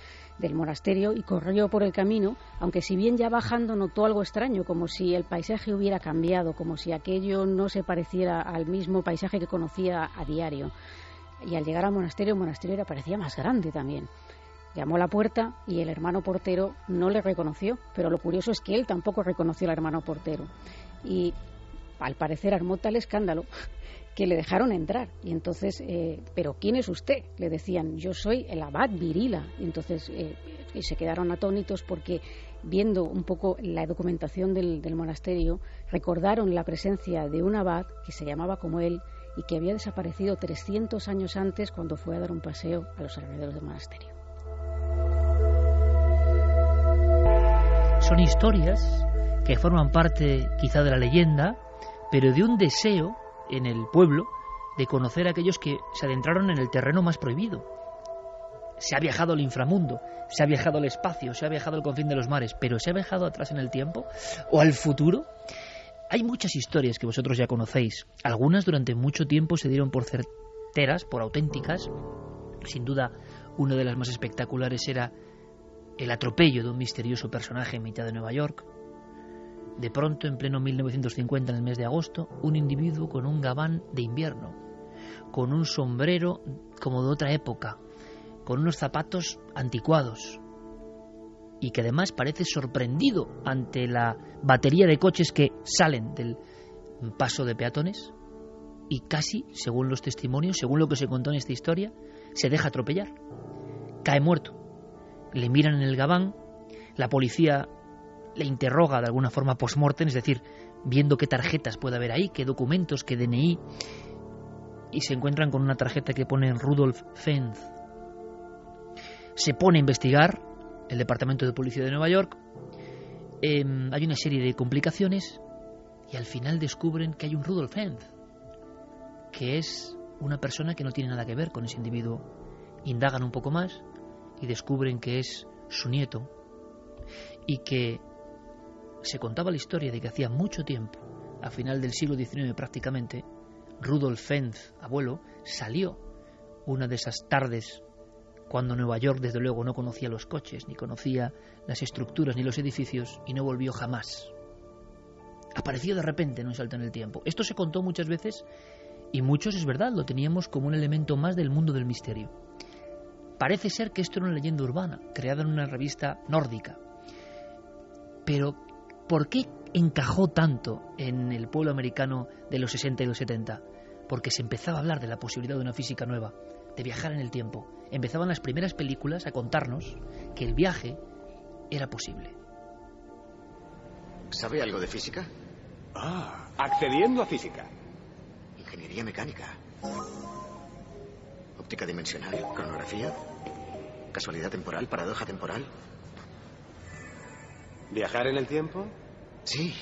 S10: monasterio y corrió por el camino, aunque si bien ya bajando notó algo extraño, como si el paisaje hubiera cambiado, como si aquello no se pareciera al mismo paisaje que conocía a diario. Y al llegar al monasterio, el monasterio parecía más grande también. Llamó a la puerta y el hermano portero no le reconoció, pero lo curioso es que él tampoco reconoció al hermano portero. Y al parecer armó tal escándalo que le dejaron entrar. Y entonces, ¿pero quién es usted?, le decían. Yo soy el abad Virila. Y entonces y se quedaron atónitos porque, viendo un poco la documentación del monasterio, recordaron la presencia de un abad que se llamaba como él y que había desaparecido 300 años antes cuando fue a dar un paseo a los alrededores del monasterio.
S1: Son historias que forman parte quizá de la leyenda, pero de un deseo en el pueblo de conocer a aquellos que se adentraron en el terreno más prohibido. Se ha viajado al inframundo, se ha viajado al espacio, se ha viajado al confín de los mares, pero ¿se ha viajado atrás en el tiempo o al futuro? Hay muchas historias que vosotros ya conocéis. Algunas durante mucho tiempo se dieron por certeras, por auténticas. Sin duda, una de las más espectaculares era el atropello de un misterioso personaje en mitad de Nueva York. De pronto, en pleno 1950, en el mes de agosto, un individuo con un gabán de invierno, con un sombrero como de otra época, con unos zapatos anticuados, y que además parece sorprendido ante la batería de coches que salen del paso de peatones, y casi, según los testimonios, según lo que se contó en esta historia, se deja atropellar. Cae muerto. Le miran en el gabán, la policía le interroga de alguna forma post-mortem, es decir, viendo qué tarjetas puede haber ahí, qué documentos, qué DNI, y se encuentran con una tarjeta que pone Rudolf Fenz. Se pone a investigar el Departamento de Policía de Nueva York, hay una serie de complicaciones y al final descubren que hay un Rudolf Fenz, que es una persona que no tiene nada que ver con ese individuo. Indagan un poco más y descubren que es su nieto y que se contaba la historia de que hacía mucho tiempo, a final del siglo XIX prácticamente, Rudolf Fenz, abuelo, salió una de esas tardes cuando Nueva York desde luego no conocía los coches, ni conocía las estructuras ni los edificios, y no volvió jamás. Apareció de repente en un salto en el tiempo. Esto se contó muchas veces y muchos, es verdad, lo teníamos como un elemento más del mundo del misterio. Parece ser que esto era una leyenda urbana, creada en una revista nórdica. Pero, ¿por qué encajó tanto en el pueblo americano de los 60 y los 70? Porque se empezaba a hablar de la posibilidad de una física nueva, de viajar en el tiempo. Empezaban las primeras películas a contarnos que el viaje era posible.
S11: ¿Sabe algo de física?
S12: Accediendo a física.
S11: Ingeniería mecánica. Óptica dimensional, cronografía, casualidad temporal, paradoja temporal.
S12: ¿Viajar en el tiempo?
S11: Sí.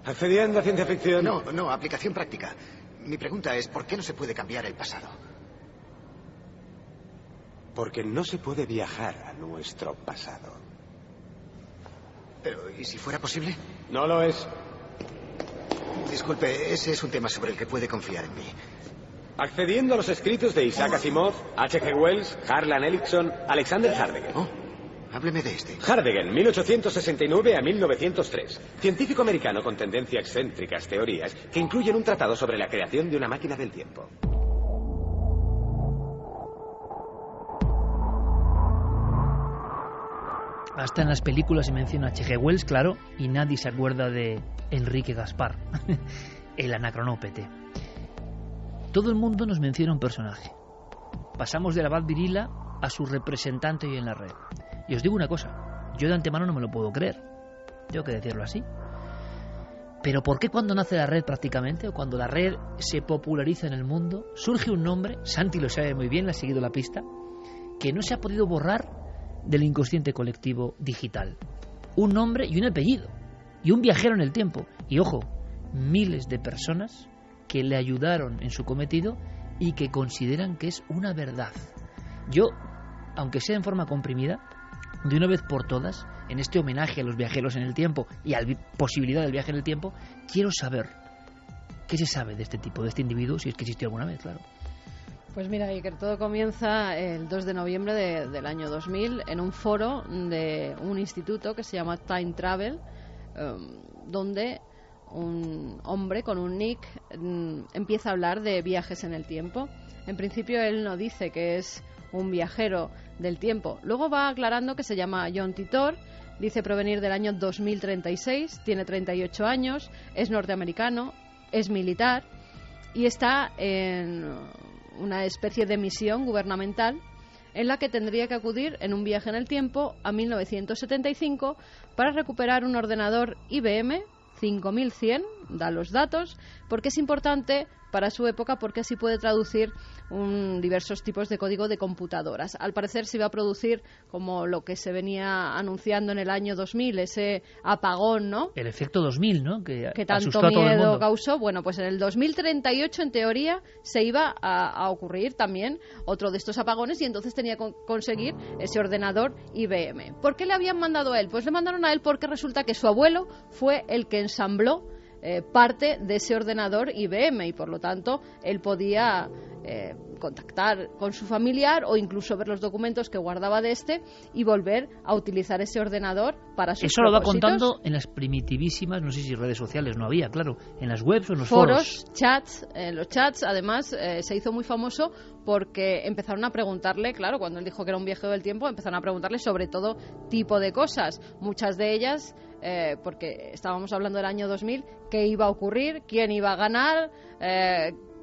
S12: ¿Accediendo a ciencia ficción?
S11: No, aplicación práctica. Mi pregunta es, ¿por qué no se puede cambiar el pasado?
S12: Porque no se puede viajar a nuestro pasado.
S11: Pero, ¿y si fuera posible?
S12: No lo es.
S11: Disculpe, ese es un tema sobre el que puede confiar en mí.
S12: Accediendo a los escritos de Isaac Asimov, H.G. Wells, Harlan Ellison, Alexander Hardegger.
S11: Hábleme de este.
S12: Hardegger, 1869 a 1903. Científico americano con tendencia a excéntricas teorías que incluyen un tratado sobre la creación de una máquina del tiempo.
S1: Hasta en las películas se menciona a H.G. Wells, claro, y nadie se acuerda de Enrique Gaspar, el anacronópete. Todo el mundo nos menciona un personaje. Pasamos del abad Virila a su representante hoy en la red. Y os digo una cosa, yo de antemano no me lo puedo creer. Tengo que decirlo así. Pero ¿por qué cuando nace la red prácticamente, o cuando la red se populariza en el mundo, surge un nombre, Santi lo sabe muy bien, le ha seguido la pista, que no se ha podido borrar del inconsciente colectivo digital? Un nombre y un apellido, y un viajero en el tiempo. Y ojo, miles de personas que le ayudaron en su cometido y que consideran que es una verdad. Yo, aunque sea en forma comprimida, de una vez por todas, en este homenaje a los viajeros en el tiempo y a la posibilidad del viaje en el tiempo, quiero saber qué se sabe de este tipo, de este individuo, si es que existió alguna vez, claro.
S3: Pues mira, Iker, todo comienza el 2 de noviembre del año 2000 en un foro de un instituto que se llama Time Travel, donde un hombre con un nick empieza a hablar de viajes en el tiempo. En principio él no dice que es un viajero del tiempo. Luego va aclarando que se llama John Titor, dice provenir del año 2036, tiene 38 años, es norteamericano, es militar y está en una especie de misión gubernamental en la que tendría que acudir en un viaje en el tiempo a 1975 para recuperar un ordenador IBM 5100, da los datos, porque es importante para su época, porque así puede traducir diversos tipos de código de computadoras. Al parecer se iba a producir como lo que se venía anunciando en el año 2000, ese apagón, ¿no?
S1: El efecto 2000, ¿no? Que
S3: tanto
S1: asustó a todo el
S3: miedo
S1: mundo.
S3: causó. Bueno, pues en el 2038, en teoría, se iba a ocurrir también otro de estos apagones y entonces tenía que conseguir ese ordenador IBM. ¿Por qué le habían mandado a él? Pues le mandaron a él porque resulta que su abuelo fue el que ensambló parte de ese ordenador IBM y por lo tanto él podía contactar con su familiar o incluso ver los documentos que guardaba de este y volver a utilizar ese ordenador para sus
S1: Eso lo va
S3: propósitos.
S1: contando en las primitivísimas, no sé si redes sociales no había, claro, en las webs o en los
S3: foros, chats. En los chats, además, se hizo muy famoso porque empezaron a preguntarle, claro, cuando él dijo que era un viajero del tiempo, empezaron a preguntarle sobre todo tipo de cosas. Muchas de ellas, porque estábamos hablando del año 2000, qué iba a ocurrir, quién iba a ganar,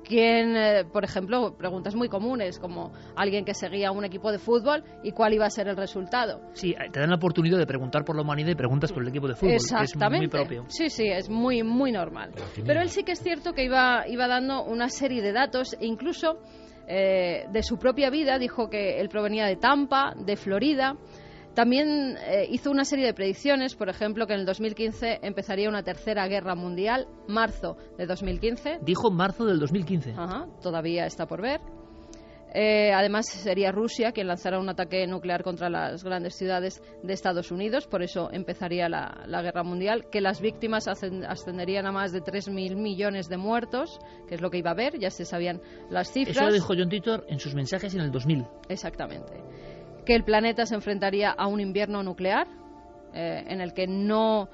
S3: quién, por ejemplo, preguntas muy comunes como alguien que seguía un equipo de fútbol y cuál iba a ser el resultado.
S1: Sí, te dan la oportunidad de preguntar por la humanidad y preguntas por el equipo de fútbol.
S3: Exactamente.
S1: Que es muy propio.
S3: Sí, es muy, muy normal. Pero él sí que es cierto que iba dando una serie de datos e incluso de su propia vida. Dijo que él provenía de Tampa, de Florida. También hizo una serie de predicciones, por ejemplo, que en el 2015 empezaría una tercera guerra mundial, marzo de 2015.
S1: Dijo marzo del 2015.
S3: Ajá, todavía está por ver. Además, sería Rusia quien lanzara un ataque nuclear contra las grandes ciudades de Estados Unidos, por eso empezaría la guerra mundial, que las víctimas ascenderían a más de 3.000 millones de muertos, que es lo que iba a haber, ya se sabían las cifras.
S1: Eso lo dijo John Titor en sus mensajes en el 2000.
S3: Exactamente. Que el planeta se enfrentaría a un invierno nuclear, en el que no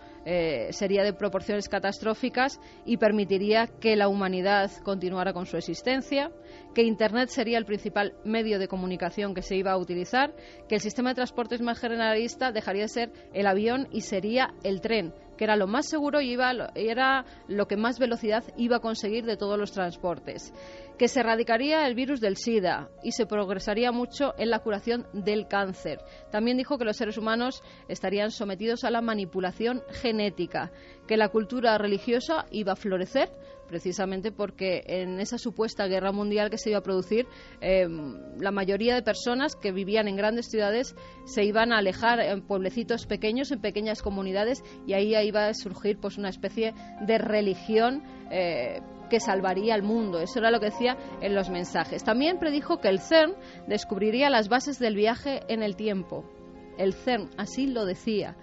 S3: sería de proporciones catastróficas y permitiría que la humanidad continuara con su existencia, que Internet sería el principal medio de comunicación que se iba a utilizar, que el sistema de transportes más generalista dejaría de ser el avión y sería el tren, que era lo más seguro y era lo que más velocidad iba a conseguir de todos los transportes, que se erradicaría el virus del SIDA y se progresaría mucho en la curación del cáncer. También dijo que los seres humanos estarían sometidos a la manipulación genética, que la cultura religiosa iba a florecer, precisamente porque en esa supuesta guerra mundial que se iba a producir, la mayoría de personas que vivían en grandes ciudades se iban a alejar en pueblecitos pequeños, en pequeñas comunidades, y ahí iba a surgir pues una especie de religión que salvaría al mundo. Eso era lo que decía en los mensajes. También predijo que el CERN descubriría las bases del viaje en el tiempo. El CERN, así lo decía.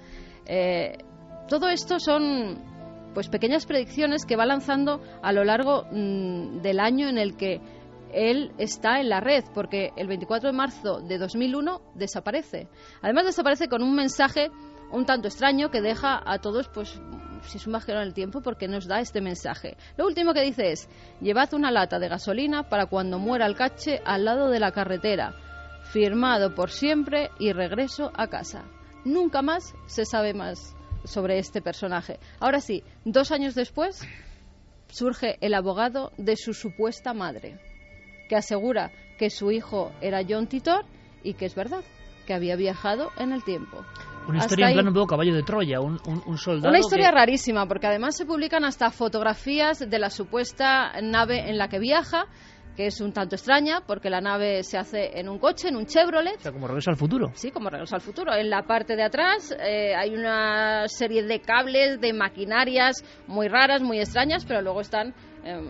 S3: Todo esto son pues pequeñas predicciones que va lanzando a lo largo del año en el que él está en la red, porque el 24 de marzo de 2001 desaparece. Además desaparece con un mensaje un tanto extraño que deja a todos, pues, si es un viajero en el tiempo, porque nos da este mensaje. Lo último que dice es: llevad una lata de gasolina para cuando muera el cache al lado de la carretera, firmado por siempre y regreso a casa. Nunca más se sabe más sobre este personaje. Ahora sí, 2 años después surge el abogado de su supuesta madre, que asegura que su hijo era John Titor y que es verdad, que había viajado en el tiempo.
S1: Una historia en plan un poco caballo de Troya, un soldado.
S3: Una historia rarísima, porque además se publican hasta fotografías de la supuesta nave en la que viaja, que es un tanto extraña, porque la nave se hace en un coche, en un Chevrolet.
S1: O sea, como Regreso al Futuro.
S3: Sí, como Regreso al Futuro. En la parte de atrás hay una serie de cables, de maquinarias muy raras, muy extrañas, pero luego están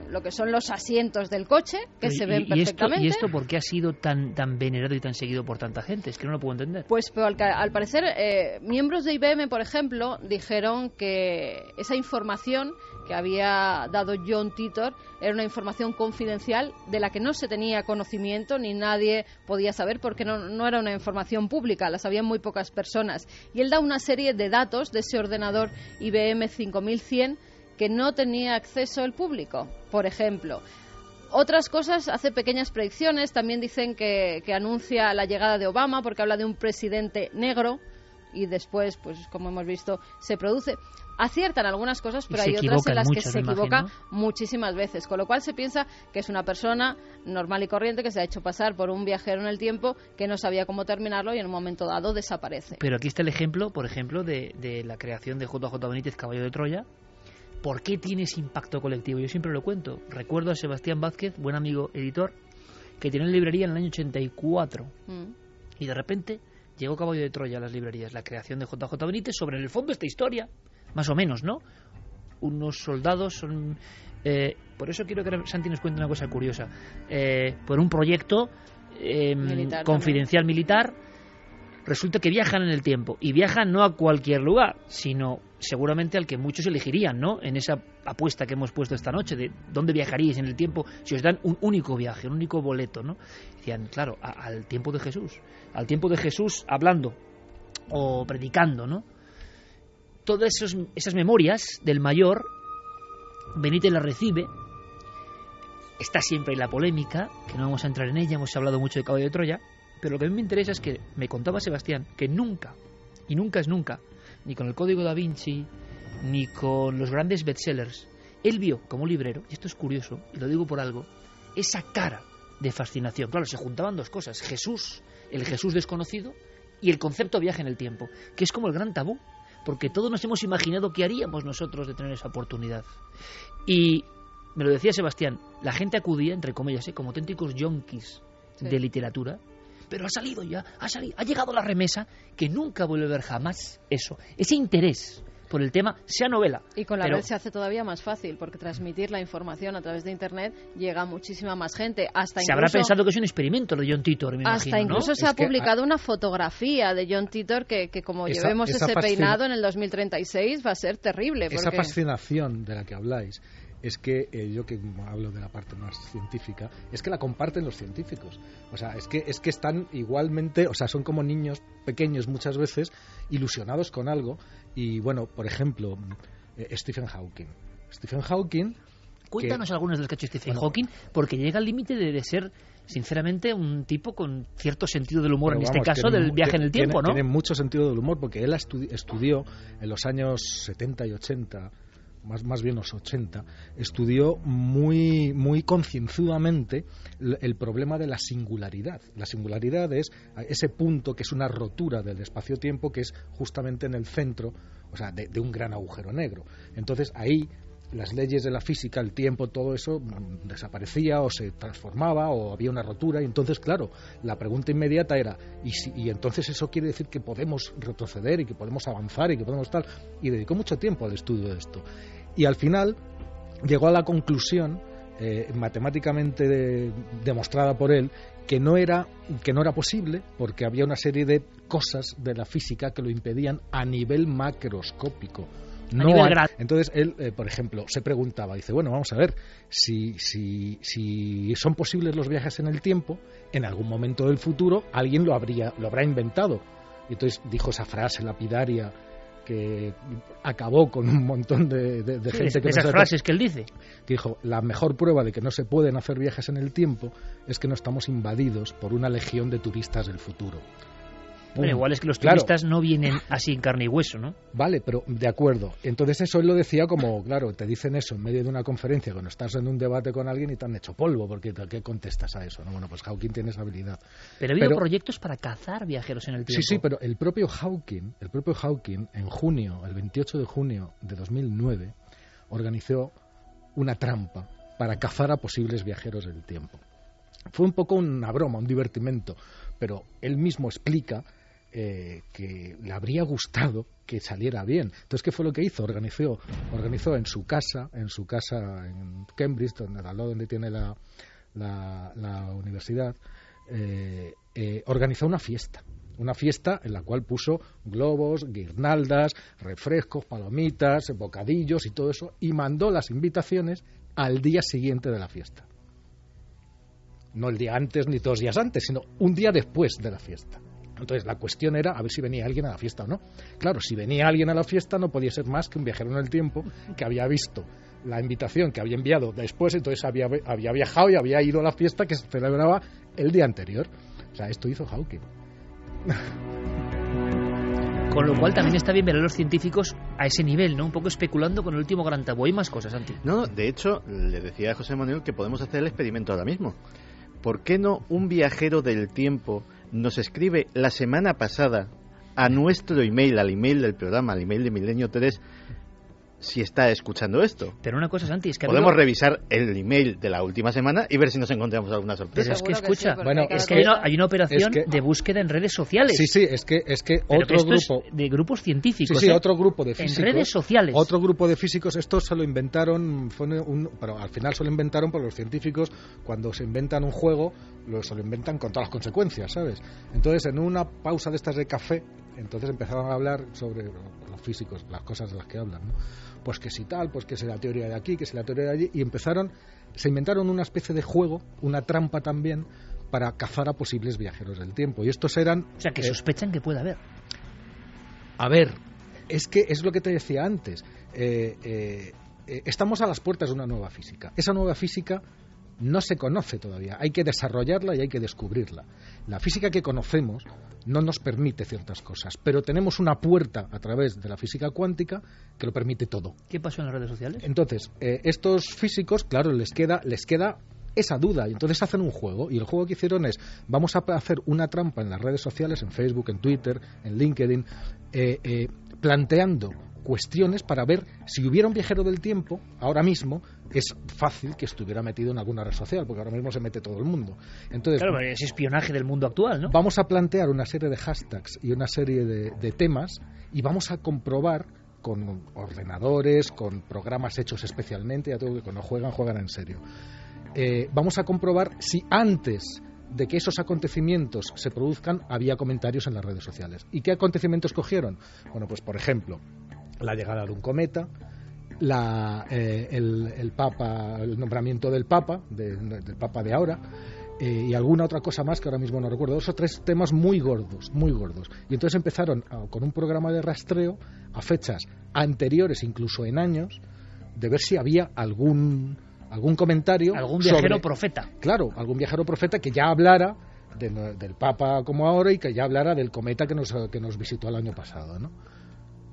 S3: lo que son los asientos del coche, que se ven perfectamente.
S1: ¿Y esto por qué ha sido tan venerado y tan seguido por tanta gente? Es que no lo puedo entender.
S3: Pues al parecer, miembros de IBM, por ejemplo, dijeron que esa información que había dado John Titor era una información confidencial de la que no se tenía conocimiento ni nadie podía saber, porque no era una información pública, la sabían muy pocas personas. Y él da una serie de datos de ese ordenador IBM 5100 que no tenía acceso el público, por ejemplo. Otras cosas, hace pequeñas predicciones, también dicen que anuncia la llegada de Obama, porque habla de un presidente negro, y después, pues como hemos visto, se produce. Aciertan algunas cosas, pero hay otras en las que se equivoca muchísimas veces, con lo cual se piensa que es una persona normal y corriente que se ha hecho pasar por un viajero en el tiempo que no sabía cómo terminarlo y en un momento dado desaparece.
S1: Pero aquí está el ejemplo, por ejemplo, de la creación de JJ Benítez, Caballo de Troya. ¿Por qué tiene ese impacto colectivo? Yo siempre lo cuento. Recuerdo a Sebastián Vázquez, buen amigo editor, que tenía una librería en el año 84 y de repente llegó Caballo de Troya a las librerías, la creación de JJ Benítez sobre, en el fondo, esta historia, más o menos, ¿no? Unos soldados son... por eso quiero que Santi nos cuente una cosa curiosa. Por un proyecto confidencial militar, resulta que viajan en el tiempo, y viajan no a cualquier lugar, sino seguramente al que muchos elegirían, ¿no? En esa apuesta que hemos puesto esta noche de dónde viajaríais en el tiempo si os dan un único viaje, un único boleto, ¿no? Decían, claro, al tiempo de Jesús hablando o predicando, ¿no? Todas esas memorias del mayor, Benítez las recibe. Está siempre ahí la polémica, que no vamos a entrar en ella, hemos hablado mucho de Caballo de Troya, pero lo que a mí me interesa es que me contaba Sebastián que nunca, y nunca es nunca, ni con el Código da Vinci, ni con los grandes bestsellers, él vio como librero, y esto es curioso, y lo digo por algo, esa cara de fascinación. Claro, se juntaban dos cosas: Jesús, el Jesús desconocido, y el concepto viaje en el tiempo, que es como el gran tabú, porque todos nos hemos imaginado qué haríamos nosotros de tener esa oportunidad. Y me lo decía Sebastián, la gente acudía, entre comillas, como auténticos yonkis de literatura, pero ha llegado la remesa que nunca vuelve a ver jamás eso, ese interés por el tema, sea novela.
S3: Y con la red se hace todavía más fácil, porque transmitir la información a través de Internet llega a muchísima más gente.
S1: Se habrá pensado que es un experimento de John Titor, me imagino,
S3: hasta incluso, ¿no? Se ha publicado una fotografía de John Titor que como llevemos ese peinado en el 2036 va a ser terrible.
S5: Esa fascinación de la que habláis es que yo que hablo de la parte más científica, es que la comparten los científicos. O sea, es que están igualmente, o sea, son como niños pequeños muchas veces, ilusionados con algo. Y bueno, por ejemplo, Stephen Hawking.
S1: Cuéntanos algunos de los que ha hecho Stephen Hawking, porque llega al límite de ser, sinceramente, un tipo con cierto sentido del humor, en este caso, del viaje en el tiempo, ¿no?
S5: Tiene mucho sentido del humor, porque él estudió en los años 70 y 80, más bien los 80, estudió muy concienzudamente el problema de la singularidad. La singularidad es ese punto que es una rotura del espacio-tiempo, que es justamente en el centro, o sea, de un gran agujero negro. Entonces, ahí las leyes de la física, el tiempo, todo eso desaparecía o se transformaba o había una rotura. Y entonces, claro, la pregunta inmediata era ¿y entonces eso quiere decir que podemos retroceder y que podemos avanzar y que podemos tal? Y dedicó mucho tiempo al estudio de esto. Y al final llegó a la conclusión, matemáticamente demostrada por él, que no era posible, porque había una serie de cosas de la física que lo impedían a nivel macroscópico. Entonces él, por ejemplo, se preguntaba, dice, bueno, vamos a ver, si son posibles los viajes en el tiempo, en algún momento del futuro alguien lo habrá inventado. Y entonces dijo esa frase lapidaria que acabó con un montón de gente que
S1: esas frases que él dice.
S5: Que dijo, la mejor prueba de que no se pueden hacer viajes en el tiempo es que no estamos invadidos por una legión de turistas del futuro.
S1: Bueno, igual es que los turistas no vienen así en carne y hueso, ¿no?
S5: Vale, pero de acuerdo. Entonces eso él lo decía como, claro, te dicen eso en medio de una conferencia cuando estás en un debate con alguien y te han hecho polvo, porque ¿qué contestas a eso? ¿No? Bueno, pues Hawking tiene esa habilidad.
S1: Pero ha habido proyectos para cazar viajeros en el tiempo.
S5: Sí, pero el propio Hawking, en junio, el 28 de junio de 2009, organizó una trampa para cazar a posibles viajeros del tiempo. Fue un poco una broma, un divertimento, pero él mismo explica que le habría gustado que saliera bien. Entonces, ¿qué fue lo que hizo? Organizó en su casa en Cambridge, al lado donde tiene la universidad, organizó una fiesta en la cual puso globos, guirnaldas, refrescos, palomitas, bocadillos y todo eso, y mandó las invitaciones al día siguiente de la fiesta. No el día antes ni 2 días antes, sino un día después de la fiesta. Entonces la cuestión era a ver si venía alguien a la fiesta o no. Claro, si venía alguien a la fiesta no podía ser más que un viajero en el tiempo que había visto la invitación que había enviado después, entonces había viajado y había ido a la fiesta que se celebraba el día anterior. O sea, esto hizo Hawking.
S1: Con lo cual también está bien ver a los científicos a ese nivel, ¿no? Un poco especulando con el último gran tabú. Hay más cosas, Santi.
S9: No, de hecho, le decía a José Manuel que podemos hacer el experimento ahora mismo. ¿Por qué no un viajero del tiempo nos escribe la semana pasada a nuestro email, al email del programa, al email de Milenio 3, si está escuchando esto?
S1: Pero una cosa, Santi, es que
S9: podemos revisar el email de la última semana y ver si nos encontramos alguna sorpresa.
S1: Pero es que escucha, es que hay una operación de búsqueda en redes sociales.
S5: Sí, es que otro grupo
S1: de grupos científicos.
S5: Sí, otro grupo de físicos.
S1: En redes sociales.
S5: Otro grupo de físicos, esto se lo inventaron, pero al final se lo inventaron por los científicos cuando se inventan un juego, se lo inventan con todas las consecuencias, ¿sabes? Entonces, en una pausa de estas de café, entonces empezaron a hablar sobre los físicos, las cosas de las que hablan, ¿no? Pues que si tal, pues que si la teoría de aquí, que si la teoría de allí, y se inventaron una especie de juego, una trampa también, para cazar a posibles viajeros del tiempo. Y estos eran...
S1: O sea, que sospechan que puede haber.
S5: A ver, es que es lo que te decía antes. Estamos a las puertas de una nueva física. Esa nueva física no se conoce todavía, hay que desarrollarla y hay que descubrirla. La física que conocemos no nos permite ciertas cosas, pero tenemos una puerta a través de la física cuántica que lo permite todo.
S1: ¿Qué pasó en las redes sociales?
S5: Entonces, estos físicos, claro, les queda esa duda, y entonces hacen un juego, y el juego que hicieron es, vamos a hacer una trampa en las redes sociales, en Facebook, en Twitter, en LinkedIn, planteando cuestiones para ver si hubiera un viajero del tiempo ahora mismo. Es fácil que estuviera metido en alguna red social, porque ahora mismo se mete todo el mundo. Entonces,
S1: claro, es espionaje del mundo actual, ¿no?
S5: Vamos a plantear una serie de hashtags y una serie de temas, y vamos a comprobar con ordenadores, con programas hechos especialmente, ya tengo que cuando juegan en serio. Vamos a comprobar si antes de que esos acontecimientos se produzcan había comentarios en las redes sociales. ¿Y qué acontecimientos cogieron? Bueno, pues por ejemplo, la llegada de un cometa, el Papa, el nombramiento del Papa, del Papa de ahora, y alguna otra cosa más que ahora mismo no recuerdo, 2 o 3 temas muy gordos. Y entonces empezaron con un programa de rastreo a fechas anteriores, incluso en años, de ver si había algún comentario.
S1: Algún viajero profeta.
S5: Claro, algún viajero profeta que ya hablara del Papa como ahora y que ya hablara del cometa que nos visitó el año pasado, ¿no?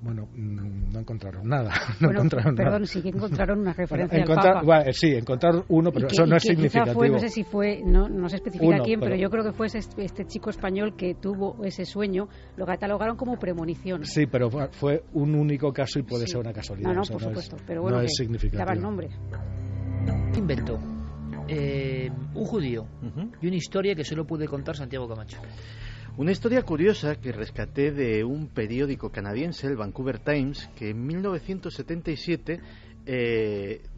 S5: Bueno, no encontraron nada.
S10: Perdón, sí que encontraron una referencia al Papa.
S5: Bueno, sí, encontraron uno, pero eso no es significativo.
S10: Fue, no sé si fue, no se especifica quién, pero yo creo que fue este chico español que tuvo ese sueño, lo catalogaron como premonición.
S5: Sí, pero fue un único caso y puede ser una casualidad.
S10: No, por supuesto, pero bueno,
S5: no es significativo.
S10: Daba el nombre.
S1: Inventó un judío y una historia que solo puede contar Santiago Camacho.
S9: Una historia curiosa que rescaté de un periódico canadiense, el Vancouver Times, que en 1977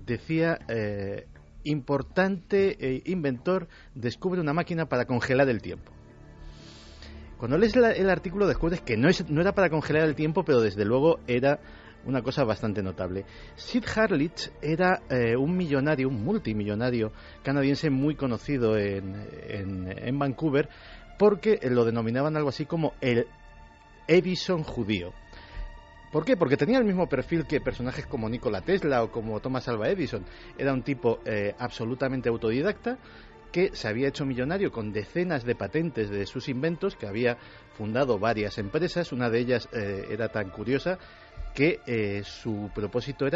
S9: decía: importante inventor descubre una máquina para congelar el tiempo. Cuando lees el artículo descubres que no era para congelar el tiempo, pero desde luego era una cosa bastante notable. Sid Harlitz era un multimillonario canadiense muy conocido en Vancouver, porque lo denominaban algo así como el Edison judío. ¿Por qué? Porque tenía el mismo perfil que personajes como Nikola Tesla o como Thomas Alva Edison. Era un tipo absolutamente autodidacta que se había hecho millonario con decenas de patentes de sus inventos, que había fundado varias empresas. Una de ellas era tan curiosa que su propósito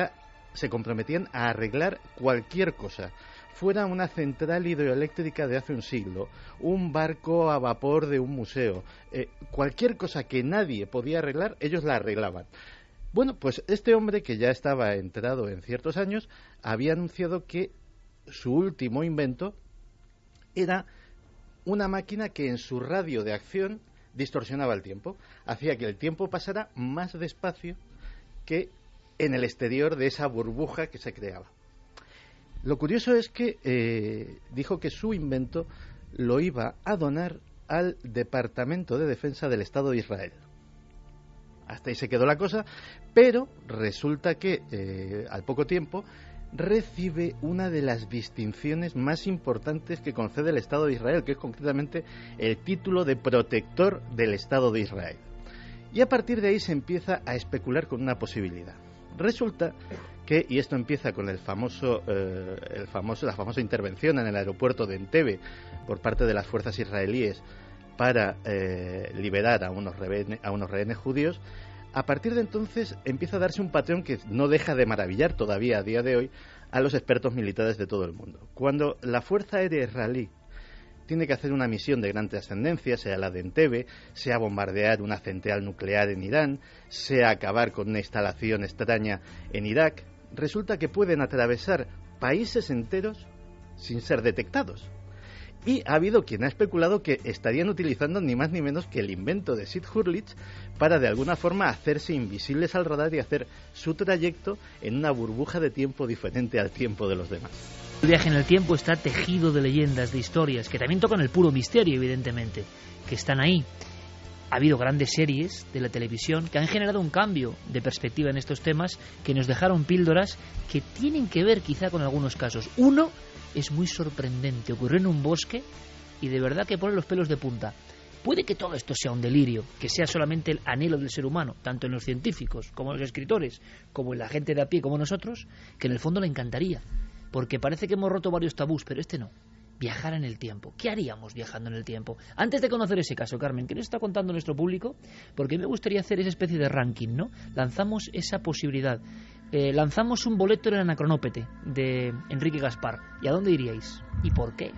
S9: se comprometían a arreglar cualquier cosa, fuera una central hidroeléctrica de hace un siglo, un barco a vapor de un museo, cualquier cosa que nadie podía arreglar, ellos la arreglaban. Bueno, pues este hombre, que ya estaba entrado en ciertos años, había anunciado que su último invento era una máquina que en su radio de acción distorsionaba el tiempo, hacía que el tiempo pasara más despacio que en el exterior de esa burbuja que se creaba. Lo curioso es que dijo que su invento lo iba a donar al Departamento de Defensa del Estado de Israel. Hasta ahí se quedó la cosa, pero resulta que al poco tiempo recibe una de las distinciones más importantes que concede el Estado de Israel, que es concretamente el título de protector del Estado de Israel. Y a partir de ahí se empieza a especular con una posibilidad. Resulta que, y esto empieza con la famosa intervención en el aeropuerto de Entebbe por parte de las fuerzas israelíes para liberar a unos rehenes judíos. A partir de entonces empieza a darse un patrón que no deja de maravillar todavía a día de hoy a los expertos militares de todo el mundo. Cuando la Fuerza Aérea Israelí tiene que hacer una misión de gran trascendencia, sea la de Entebbe, sea bombardear una central nuclear en Irán, sea acabar con una instalación extraña en Irak, resulta que pueden atravesar países enteros sin ser detectados. Y ha habido quien ha especulado que estarían utilizando ni más ni menos que el invento de Sid Hurlitz para de alguna forma hacerse invisibles al radar y hacer su trayecto en una burbuja de tiempo diferente al tiempo de los demás.
S1: El viaje en el tiempo está tejido de leyendas, de historias, que también tocan el puro misterio, evidentemente, que están ahí. Ha habido grandes series de la televisión que han generado un cambio de perspectiva en estos temas, que nos dejaron píldoras que tienen que ver quizá con algunos casos. Uno es muy sorprendente, ocurrió en un bosque y de verdad que pone los pelos de punta. Puede que todo esto sea un delirio, que sea solamente el anhelo del ser humano, tanto en los científicos como en los escritores, como en la gente de a pie como nosotros, que en el fondo le encantaría, porque parece que hemos roto varios tabús, pero este no. Viajar en el tiempo. ¿Qué haríamos viajando en el tiempo? Antes de conocer ese caso, Carmen, ¿qué nos está contando nuestro público? Porque me gustaría hacer esa especie de ranking, ¿no? Lanzamos esa posibilidad. Lanzamos un boleto en el Anacronópete de Enrique Gaspar. ¿Y a dónde iríais? ¿Y por qué?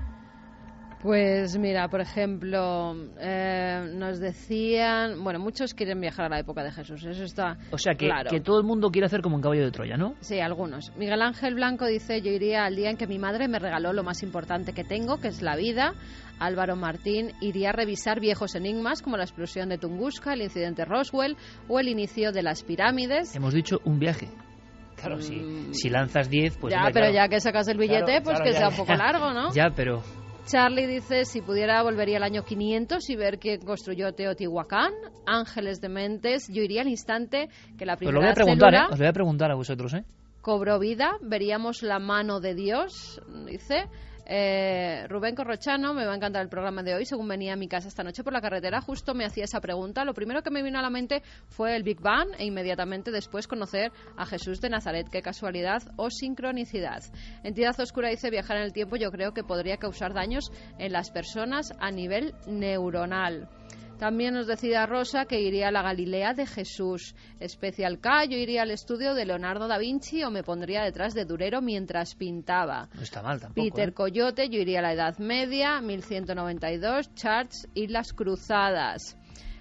S3: Pues mira, por ejemplo, nos decían... Bueno, muchos quieren viajar a la época de Jesús, eso está
S1: O sea,
S3: claro.
S1: que todo el mundo quiere hacer como un caballo de Troya, ¿no?
S3: Sí, algunos. Miguel Ángel Blanco dice: yo iría al día en que mi madre me regaló lo más importante que tengo, que es la vida. Álvaro Martín iría a revisar viejos enigmas como la explosión de Tunguska, el incidente Roswell o el inicio de las pirámides.
S1: Hemos dicho un viaje. Claro, si lanzas 10, pues...
S3: Ya,
S1: hombre,
S3: pero
S1: claro.
S3: Ya que sacas el billete, pues que sea un poco largo, ¿no?
S1: Ya, pero...
S3: Charlie dice: si pudiera volvería al año 500 y ver quién construyó Teotihuacán. Ángeles Dementes: yo iría al instante que la primera
S1: Os lo voy a preguntar,
S3: célula...
S1: Os lo voy a preguntar a vosotros, ¿eh?
S3: cobró vida, veríamos la mano de Dios, dice. Rubén Corrochano, me va a encantar el programa de hoy. Según venía a mi casa esta noche por la carretera, justo me hacía esa pregunta. Lo primero que me vino a la mente fue el Big Bang e inmediatamente después conocer a Jesús de Nazaret. Qué casualidad o sincronicidad. Entidad Oscura dice, viajar en el tiempo yo creo que podría causar daños en las personas a nivel neuronal. También nos decía Rosa que iría a la Galilea de Jesús. Especial K, yo iría al estudio de Leonardo da Vinci o me pondría detrás de Durero mientras pintaba.
S1: No está mal tampoco.
S3: Peter Coyote, yo iría a la Edad Media, 1192, Charts y las Cruzadas.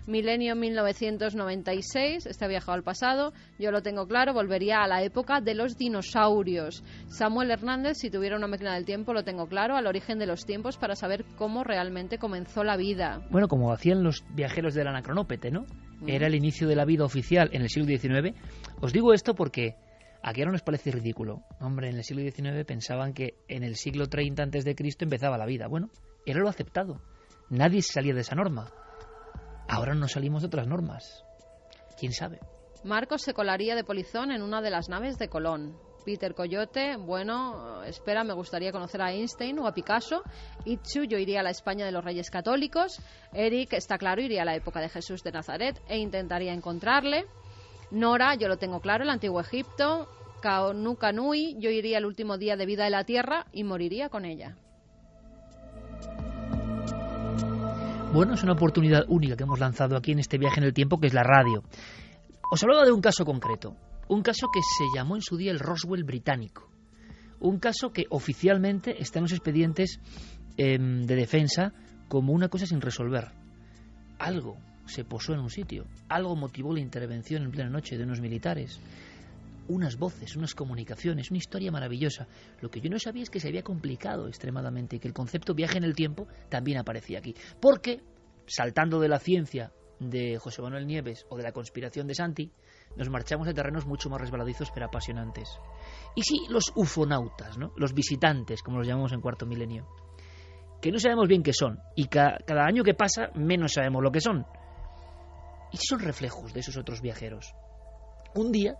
S3: Milenio 1996, este ha viajado al pasado, yo lo tengo claro, volvería a la época de los dinosaurios. Samuel Hernández, si tuviera una máquina del tiempo, lo tengo claro, al origen de los tiempos para saber cómo realmente comenzó la vida.
S1: Bueno, como hacían los viajeros del Anacronópete, ¿no? Era el inicio de la vida oficial en el siglo XIX. Os digo esto porque aquí ahora nos parece ridículo. Hombre, en el siglo XIX pensaban que en el siglo 30 a.C. empezaba la vida. Bueno, era lo aceptado. Nadie salía de esa norma. Ahora no salimos de otras normas. ¿Quién sabe?
S3: Marcos se colaría de polizón en una de las naves de Colón. Peter Coyote, bueno, espera, me gustaría conocer a Einstein o a Picasso. Itchu, yo iría a la España de los Reyes Católicos. Eric, está claro, iría a la época de Jesús de Nazaret e intentaría encontrarle. Nora, yo lo tengo claro, el Antiguo Egipto. Kaunukanui, yo iría al último día de vida de la Tierra y moriría con ella.
S1: Bueno, es una oportunidad única que hemos lanzado aquí en este viaje en el tiempo, que es la radio. Os hablaba de un caso concreto, un caso que se llamó en su día el Roswell británico, un caso que oficialmente está en los expedientes de defensa como una cosa sin resolver. Algo se posó en un sitio, algo motivó la intervención en plena noche de unos militares. Unas voces, unas comunicaciones, una historia maravillosa. Lo que yo no sabía es que se había complicado extremadamente y que el concepto viaje en el tiempo también aparecía aquí. Porque, saltando de la ciencia de José Manuel Nieves o de la conspiración de Santi, nos marchamos a terrenos mucho más resbaladizos pero apasionantes. Y sí, los ufonautas, ¿no? Los visitantes, como los llamamos en Cuarto Milenio, que no sabemos bien qué son y cada año que pasa menos sabemos lo que son. Y son reflejos de esos otros viajeros. Un día,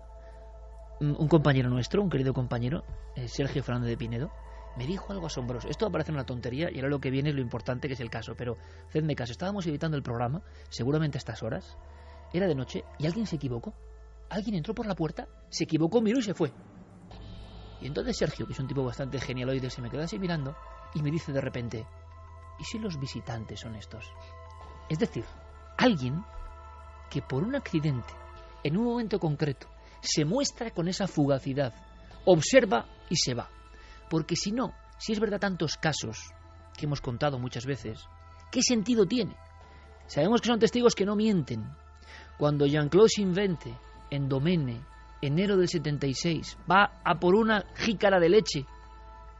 S1: un compañero nuestro, un querido compañero, Sergio Fernández de Pinedo, me dijo algo asombroso. Esto va a parecer una tontería y ahora lo que viene es lo importante, que es el caso, pero hacedme caso. Estábamos editando el programa, seguramente a estas horas, era de noche y alguien se equivocó. Alguien entró por la puerta, se equivocó, miró y se fue. Y entonces Sergio, que es un tipo bastante genialoide, se me quedó así mirando y me dice de repente, ¿y si los visitantes son estos? Es decir, alguien que por un accidente, en un momento concreto, se muestra con esa fugacidad, observa y se va. Porque si no, si es verdad tantos casos que hemos contado muchas veces, ¿qué sentido tiene? Sabemos que son testigos que no mienten. Cuando Jean-Claude Invente, en Domene, enero del 76, va a por una jícara de leche,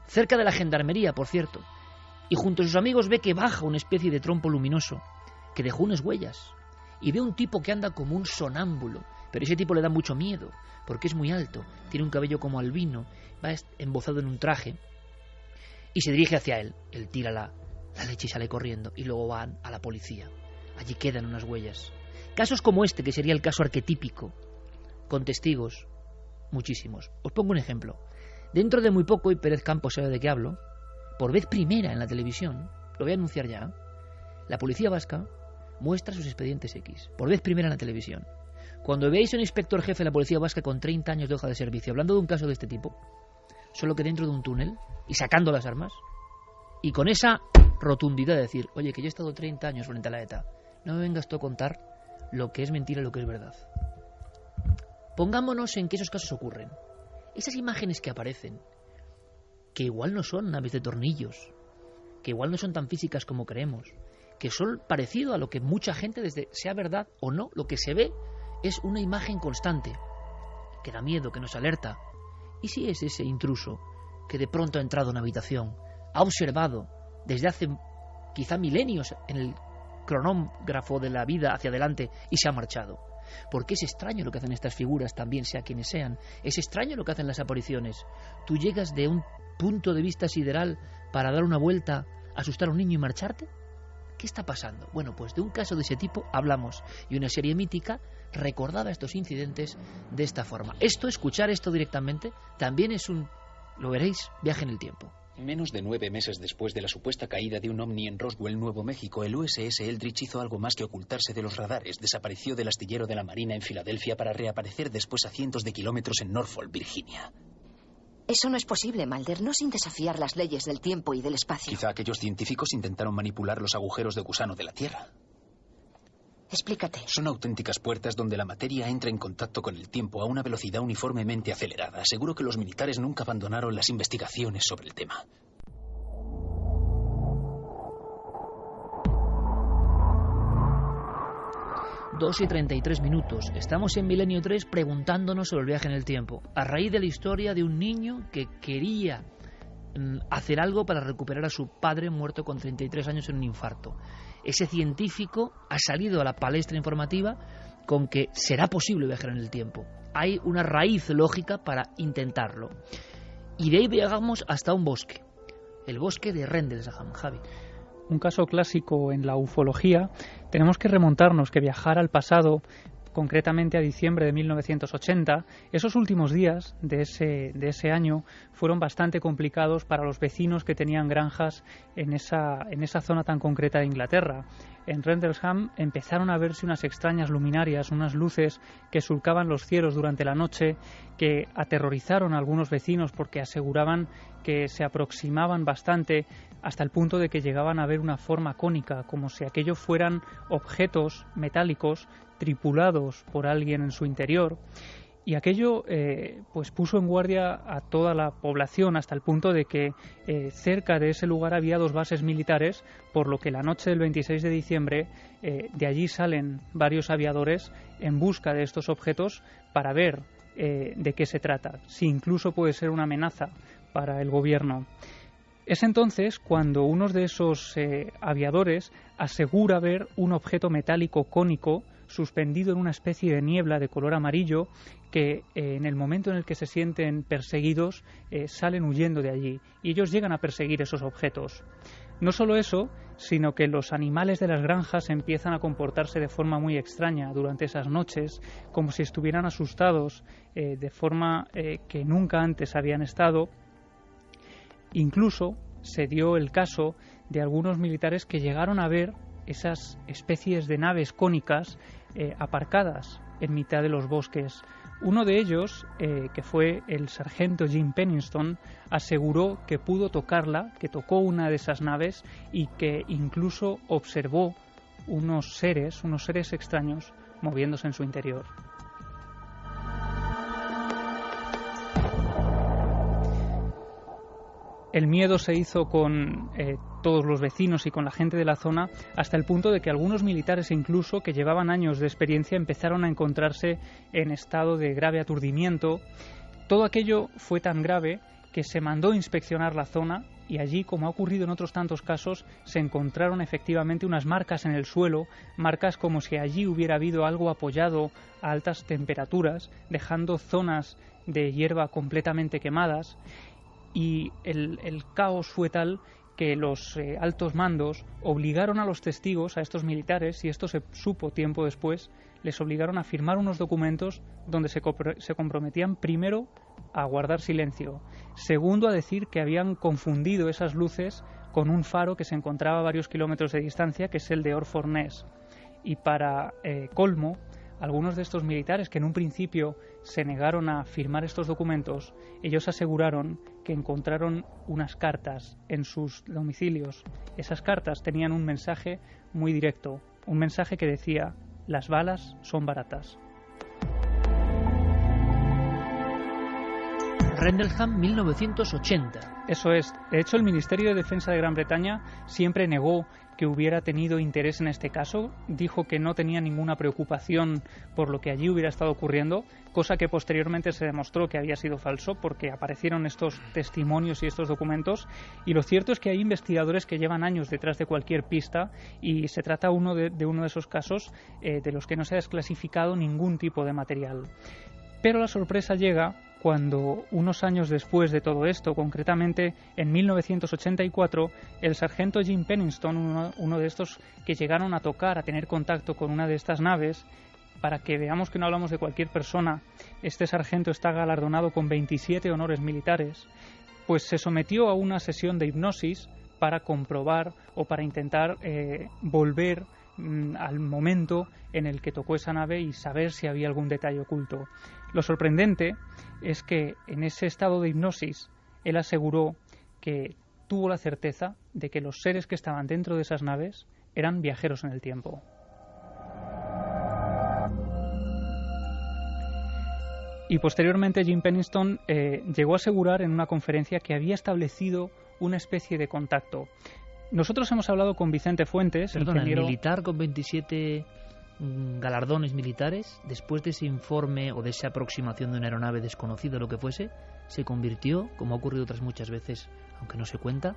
S1: cerca de la gendarmería, por cierto, y junto a sus amigos ve que baja una especie de trompo luminoso, que dejó unas huellas, y ve un tipo que anda como un sonámbulo. Pero ese tipo le da mucho miedo, porque es muy alto, tiene un cabello como albino, va embozado en un traje, y se dirige hacia él. Él tira la leche y sale corriendo, y luego van a la policía. Allí quedan unas huellas. Casos como este, que sería el caso arquetípico, con testigos, muchísimos. Os pongo un ejemplo. Dentro de muy poco, y Pérez Campos sabe de qué hablo, por vez primera en la televisión, lo voy a anunciar ya, la policía vasca muestra sus expedientes X, por vez primera en la televisión. Cuando veáis a un inspector jefe de la policía vasca con 30 años de hoja de servicio hablando de un caso de este tipo, solo que dentro de un túnel y sacando las armas, y con esa rotundidad de decir, oye, que yo he estado 30 años frente a la ETA, no me vengas tú a contar lo que es mentira y lo que es verdad. Pongámonos en que esos casos ocurren. Esas imágenes que aparecen, que igual no son naves de tornillos, que igual no son tan físicas como creemos, que son parecido a lo que mucha gente, desde sea verdad o no, lo que se ve es una imagen constante, que da miedo, que nos alerta. ¿Y si es ese intruso que de pronto ha entrado en una habitación, ha observado desde hace quizá milenios en el cronógrafo de la vida hacia adelante y se ha marchado? Porque es extraño lo que hacen estas figuras, también sea quienes sean. Es extraño lo que hacen las apariciones. Tú llegas de un punto de vista sideral para dar una vuelta, asustar a un niño y marcharte. ¿Qué está pasando? Bueno, pues de un caso de ese tipo hablamos, y una serie mítica recordaba estos incidentes de esta forma. Escuchar esto directamente, también es lo veréis, viaje en el tiempo.
S13: Menos de 9 meses después de la supuesta caída de un ovni en Roswell, Nuevo México, el USS Eldridge hizo algo más que ocultarse de los radares. Desapareció del astillero de la Marina en Filadelfia para reaparecer después a cientos de kilómetros en Norfolk, Virginia.
S14: Eso no es posible, Mulder, no sin desafiar las leyes del tiempo y del espacio.
S13: Quizá aquellos científicos intentaron manipular los agujeros de gusano de la Tierra.
S14: Explícate.
S13: Son auténticas puertas donde la materia entra en contacto con el tiempo a una velocidad uniformemente acelerada. Aseguro que los militares nunca abandonaron las investigaciones sobre el tema.
S1: Dos y 33 minutos. Estamos en Milenio 3 preguntándonos sobre el viaje en el tiempo. A raíz de la historia de un niño que quería hacer algo para recuperar a su padre muerto con 33 años en un infarto. Ese científico ha salido a la palestra informativa con que será posible viajar en el tiempo. Hay una raíz lógica para intentarlo. Y de ahí viajamos hasta un bosque. El bosque de Rendlesham, Javi.
S15: Un caso clásico en la ufología. Tenemos que remontarnos, que viajar al pasado, concretamente a diciembre de 1980, esos últimos días de ese año fueron bastante complicados para los vecinos que tenían granjas en esa zona tan concreta de Inglaterra. En Rendlesham empezaron a verse unas extrañas luminarias, unas luces que surcaban los cielos durante la noche, que aterrorizaron a algunos vecinos porque aseguraban que se aproximaban bastante hasta el punto de que llegaban a ver una forma cónica, como si aquello fueran objetos metálicos tripulados por alguien en su interior, y aquello pues puso en guardia a toda la población hasta el punto de que cerca de ese lugar había 2 bases militares, por lo que la noche del 26 de diciembre de allí salen varios aviadores en busca de estos objetos para ver de qué se trata, si incluso puede ser una amenaza para el gobierno. Es entonces cuando uno de esos aviadores asegura ver un objeto metálico cónico suspendido en una especie de niebla de color amarillo que en el momento en el que se sienten perseguidos salen huyendo de allí, y ellos llegan a perseguir esos objetos. No solo eso, sino que los animales de las granjas empiezan a comportarse de forma muy extraña durante esas noches, como si estuvieran asustados de forma que nunca antes habían estado. Incluso se dio el caso de algunos militares que llegaron a ver esas especies de naves cónicas aparcadas en mitad de los bosques. Uno de ellos, que fue el sargento Jim Penniston, aseguró que pudo tocarla, que tocó una de esas naves y que incluso observó unos seres extraños moviéndose en su interior. El miedo se hizo con todos los vecinos y con la gente de la zona, hasta el punto de que algunos militares, incluso que llevaban años de experiencia, empezaron a encontrarse en estado de grave aturdimiento. Todo aquello fue tan grave que se mandó inspeccionar la zona, y allí, como ha ocurrido en otros tantos casos, se encontraron efectivamente unas marcas en el suelo, marcas como si allí hubiera habido algo apoyado a altas temperaturas, dejando zonas de hierba completamente quemadas. Y el caos fue tal que los altos mandos obligaron a los testigos, a estos militares, y esto se supo tiempo después, les obligaron a firmar unos documentos donde se comprometían, primero, a guardar silencio, segundo, a decir que habían confundido esas luces con un faro que se encontraba a varios kilómetros de distancia, que es el de Orford Ness. Y para colmo, algunos de estos militares, que en un principio se negaron a firmar estos documentos, ellos aseguraron que encontraron unas cartas en sus domicilios. Esas cartas tenían un mensaje muy directo, un mensaje que decía: las balas son baratas.
S1: Rendlesham, 1980.
S15: Eso es. De hecho, el Ministerio de Defensa de Gran Bretaña siempre negó que hubiera tenido interés en este caso. Dijo que no tenía ninguna preocupación por lo que allí hubiera estado ocurriendo, cosa que posteriormente se demostró que había sido falso, porque aparecieron estos testimonios y estos documentos. Y lo cierto es que hay investigadores que llevan años detrás de cualquier pista, y se trata de uno de esos casos de los que no se ha desclasificado ningún tipo de material. Pero la sorpresa llega cuando unos años después de todo esto, concretamente en 1984, el sargento Jim Penniston, uno de estos que llegaron a tocar, a tener contacto con una de estas naves, para que veamos que no hablamos de cualquier persona, este sargento está galardonado con 27 honores militares, pues se sometió a una sesión de hipnosis para comprobar o para intentar volver al momento en el que tocó esa nave y saber si había algún detalle oculto. Lo sorprendente es que en ese estado de hipnosis él aseguró que tuvo la certeza de que los seres que estaban dentro de esas naves eran viajeros en el tiempo. Y posteriormente Jim Penniston llegó a asegurar en una conferencia que había establecido una especie de contacto. Nosotros hemos hablado con Vicente Fuentes,
S1: Perdona,
S15: ingeniero...
S1: el militar con 27 galardones militares, después de ese informe o de esa aproximación de una aeronave desconocida o lo que fuese, se convirtió, como ha ocurrido otras muchas veces, aunque no se cuenta,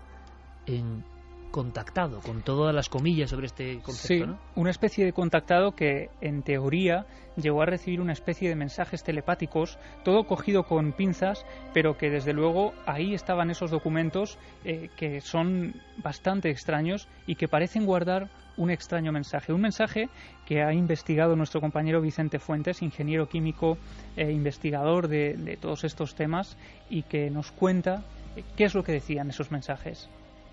S1: en contactado, con todas las comillas sobre este concepto,
S15: sí,
S1: ¿no?
S15: Una especie de contactado que, en teoría, llegó a recibir una especie de mensajes telepáticos, todo cogido con pinzas, pero que, desde luego, ahí estaban esos documentos que son bastante extraños y que parecen guardar un extraño mensaje. Un mensaje que ha investigado nuestro compañero Vicente Fuentes, ingeniero químico e investigador de todos estos temas, y que nos cuenta qué es lo que decían esos mensajes.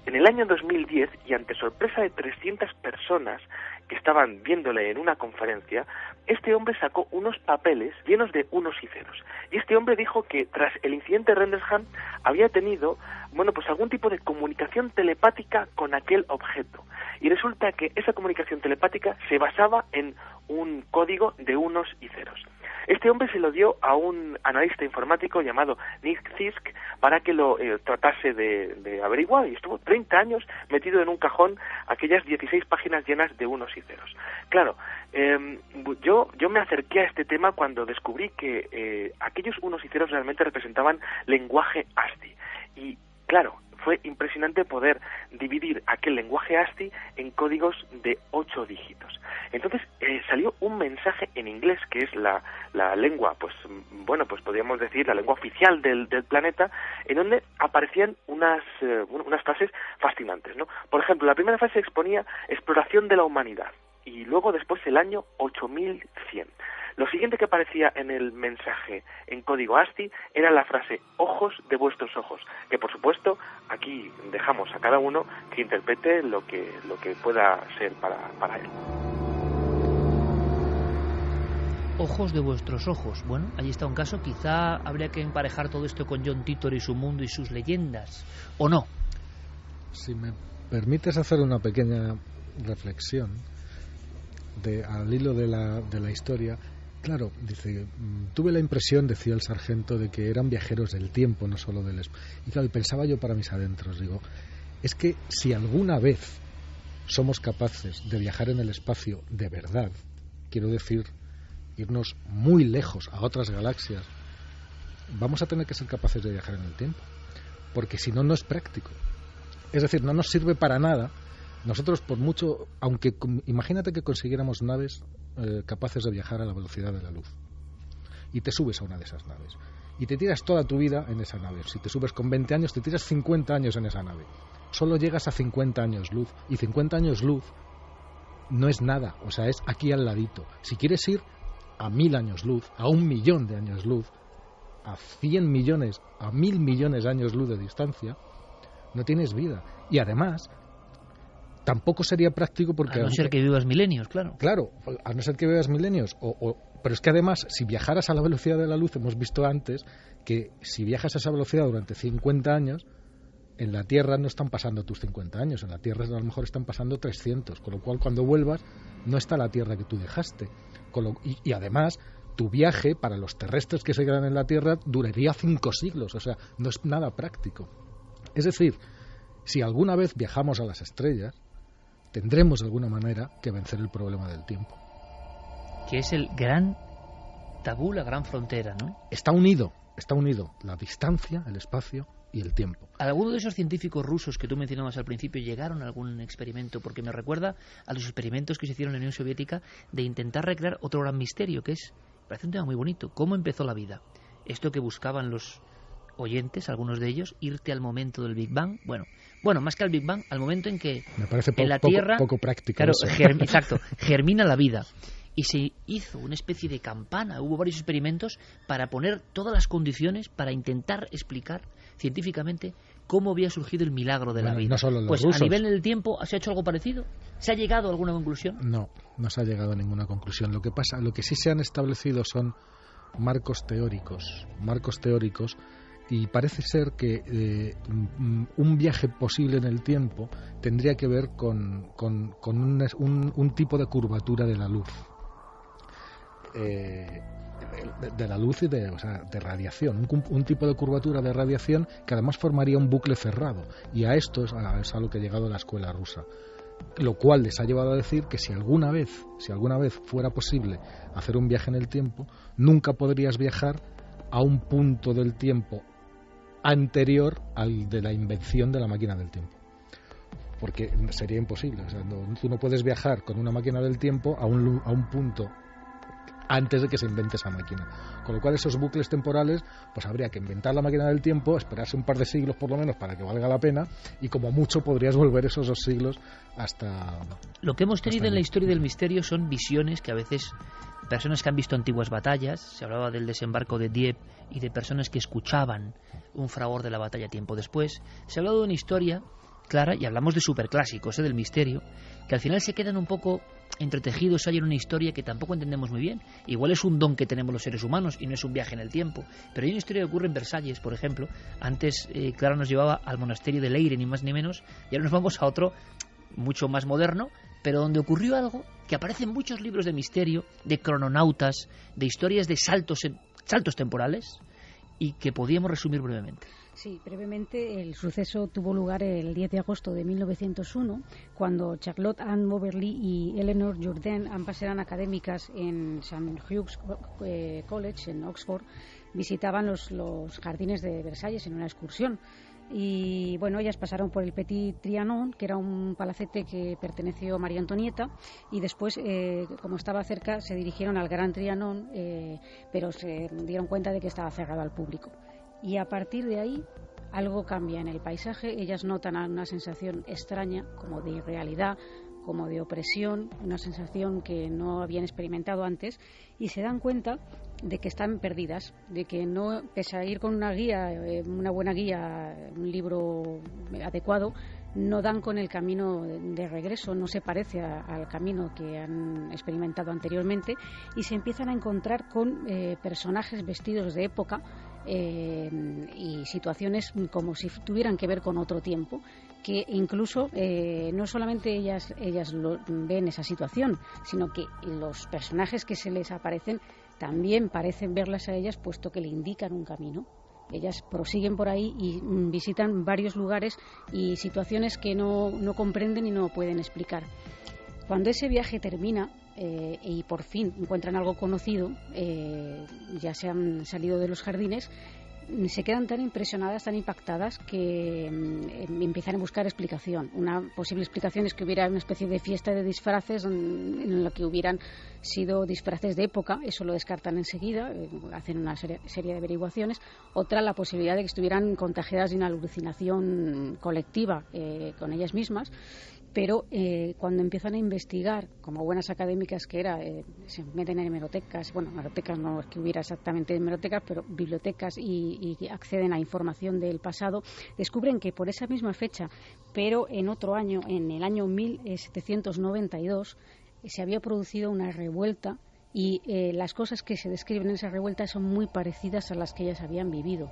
S16: En el año 2010, y ante sorpresa de 300 personas que estaban viéndole en una conferencia, este hombre sacó unos papeles llenos de unos y ceros. Y este hombre dijo que tras el incidente de Rendlesham había tenido, pues algún tipo de comunicación telepática con aquel objeto. Y resulta que esa comunicación telepática se basaba en un código de unos y ceros. Este hombre se lo dio a un analista informático llamado Nick Zisk para que lo tratase de averiguar, y estuvo 30 años metido en un cajón aquellas 16 páginas llenas de unos y ceros. Claro, yo me acerqué a este tema cuando descubrí que aquellos unos y ceros realmente representaban lenguaje ASCII. Y claro, fue impresionante poder dividir aquel lenguaje ASCII en códigos de 8 dígitos. Entonces salió un mensaje en inglés, que es la lengua, pues podríamos decir la lengua oficial del planeta, en donde aparecían unas frases fascinantes, ¿no? Por ejemplo, la primera frase exponía exploración de la humanidad, y luego después el año 8100. Lo siguiente que aparecía en el mensaje en código ASCII era la frase ojos de vuestros ojos, que por supuesto aquí dejamos a cada uno que interprete lo que pueda ser para él.
S1: Ojos de vuestros ojos. Bueno, allí está un caso. Quizá habría que emparejar todo esto con John Titor y su mundo y sus leyendas, ¿o no?
S5: Si me permites hacer una pequeña reflexión al hilo de la historia. Claro, dice, tuve la impresión, decía el sargento, de que eran viajeros del tiempo, no solo del espacio. Y claro, pensaba yo para mis adentros, digo, es que si alguna vez somos capaces de viajar en el espacio de verdad, quiero decir, irnos muy lejos a otras galaxias, vamos a tener que ser capaces de viajar en el tiempo, porque si no, no es práctico. Es decir, no nos sirve para nada. Nosotros, por mucho, aunque imagínate que consiguiéramos naves capaces de viajar a la velocidad de la luz, y te subes a una de esas naves y te tiras toda tu vida en esa nave. Si te subes con 20 años, te tiras 50 años en esa nave. Solo llegas a 50 años luz, y 50 años luz no es nada, o sea, es aquí al ladito. Si quieres ir a 1000 años luz, a 1 millón de años luz, a 100 millones, a 1000 millones de años luz de distancia, no tienes vida. Y además, tampoco sería práctico porque...
S1: A no ser que vivas milenios, claro.
S5: Claro, a no ser que vivas milenios. Pero es que además, si viajaras a la velocidad de la luz, hemos visto antes que si viajas a esa velocidad durante 50 años, en la Tierra no están pasando tus 50 años, en la Tierra a lo mejor están pasando 300, con lo cual cuando vuelvas no está la Tierra que tú dejaste. Y además, tu viaje para los terrestres que se quedan en la Tierra duraría 5 siglos, o sea, no es nada práctico. Es decir, si alguna vez viajamos a las estrellas, tendremos de alguna manera que vencer el problema del tiempo.
S1: Que es el gran tabú, la gran frontera, ¿no?
S5: Está unido la distancia, el espacio y el tiempo.
S1: ¿Alguno de esos científicos rusos que tú mencionabas al principio llegaron a algún experimento? Porque me recuerda a los experimentos que se hicieron en la Unión Soviética de intentar recrear otro gran misterio, que es, parece un tema muy bonito, ¿cómo empezó la vida? esto que buscaban los oyentes, algunos de ellos, irte al momento del Big Bang. Bueno, más que al Big Bang, al momento en que
S5: me parece
S1: en la Tierra,
S5: poco práctico.
S1: Claro, exacto, germina la vida. Y se hizo una especie de campana, hubo varios experimentos para poner todas las condiciones para intentar explicar científicamente cómo había surgido el milagro de la vida.
S5: No solo los
S1: pues
S5: rusos.
S1: A nivel del tiempo, ¿se ha hecho algo parecido? ¿Se ha llegado a alguna conclusión?
S5: No se ha llegado a ninguna conclusión. Lo que sí se han establecido son marcos teóricos, y parece ser que un viaje posible en el tiempo tendría que ver con un tipo de curvatura de la luz. De la luz y de radiación, un tipo de curvatura de radiación que además formaría un bucle cerrado, y a esto es a lo que ha llegado la escuela rusa, lo cual les ha llevado a decir que si alguna vez fuera posible hacer un viaje en el tiempo, nunca podrías viajar a un punto del tiempo anterior al de la invención de la máquina del tiempo, porque sería imposible. Tú no puedes viajar con una máquina del tiempo a un punto antes de que se invente esa máquina, con lo cual esos bucles temporales, pues habría que inventar la máquina del tiempo, esperarse un par de siglos por lo menos para que valga la pena, y como mucho podrías volver esos 2 siglos hasta...
S1: Lo que hemos tenido en la historia del misterio son visiones que a veces personas que han visto antiguas batallas, se hablaba del desembarco de Dieppe y de personas que escuchaban un fragor de la batalla tiempo después, se ha hablado de una historia clara, y hablamos de superclásicos del misterio, que al final se quedan un poco entretejidos ahí en una historia que tampoco entendemos muy bien. Igual es un don que tenemos los seres humanos y no es un viaje en el tiempo, pero hay una historia que ocurre en Versalles, por ejemplo. Antes Clara nos llevaba al monasterio de Leyre, ni más ni menos, y ahora nos vamos a otro mucho más moderno, pero donde ocurrió algo que aparece en muchos libros de misterio, de crononautas, de historias de saltos temporales, y que podíamos resumir brevemente.
S10: Sí, brevemente, el suceso tuvo lugar el 10 de agosto de 1901, cuando Charlotte Ann Moberly y Eleanor Jourdain, ambas eran académicas en St. Hugh's College, en Oxford, visitaban los jardines de Versalles en una excursión. Y bueno, ellas pasaron por el Petit Trianon, que era un palacete que perteneció a María Antonieta, y después, como estaba cerca, se dirigieron al Gran Trianon, pero se dieron cuenta de que estaba cerrado al público. Y a partir de ahí algo cambia en el paisaje. Ellas notan una sensación extraña, como de irrealidad, como de opresión, una sensación que no habían experimentado antes, y se dan cuenta de que están perdidas, de que no, pese a ir con una guía, una buena guía, un libro adecuado, no dan con el camino de regreso, no se parece al camino que han experimentado anteriormente, y se empiezan a encontrar con personajes vestidos de época y situaciones como si tuvieran que ver con otro tiempo, que incluso no solamente ellas ven esa situación, sino que los personajes que se les aparecen también parecen verlas a ellas, puesto que le indican un camino. Ellas prosiguen por ahí y visitan varios lugares y situaciones que no comprenden y no pueden explicar. Cuando ese viaje termina y por fin encuentran algo conocido, ya se han salido de los jardines, se quedan tan impresionadas, tan impactadas, que empiezan a buscar explicación. Una posible explicación es que hubiera una especie de fiesta de disfraces en la que hubieran sido disfraces de época. Eso lo descartan enseguida, hacen una serie de averiguaciones. Otra, la posibilidad de que estuvieran contagiadas de una alucinación colectiva con ellas mismas. Pero cuando empiezan a investigar, como buenas académicas que se meten en hemerotecas, bueno, hemerotecas no es que hubiera exactamente hemerotecas, pero bibliotecas, y acceden a información del pasado, descubren que por esa misma fecha, pero en otro año, en el año 1792, se había producido una revuelta, y las cosas que se describen en esa revuelta son muy parecidas a las que ellas habían vivido.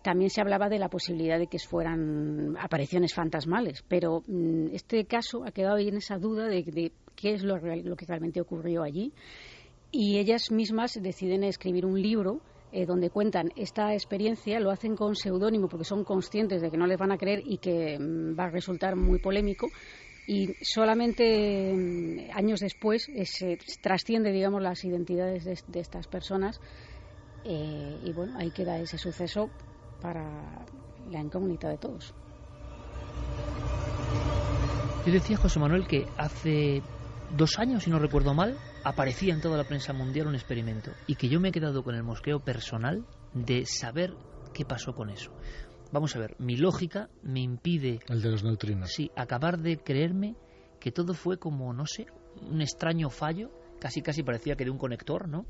S10: También se hablaba de la posibilidad de que fueran apariciones fantasmales, pero este caso ha quedado ahí en esa duda de qué es lo que realmente ocurrió allí, y ellas mismas deciden escribir un libro donde cuentan esta experiencia. Lo hacen con seudónimo porque son conscientes de que no les van a creer y que va a resultar muy polémico, y solamente años después se trasciende, digamos, las identidades de estas personas, y bueno, ahí queda ese suceso para la incógnita de todos.
S1: Yo decía, José Manuel, que hace 2 años, si no recuerdo mal, aparecía en toda la prensa mundial un experimento, y que yo me he quedado con el mosqueo personal de saber qué pasó con eso. Vamos a ver, mi lógica me impide...
S5: El de los neutrinos.
S1: Sí, acabar de creerme que todo fue como, no sé, un extraño fallo, casi parecía que de un conector, ¿no?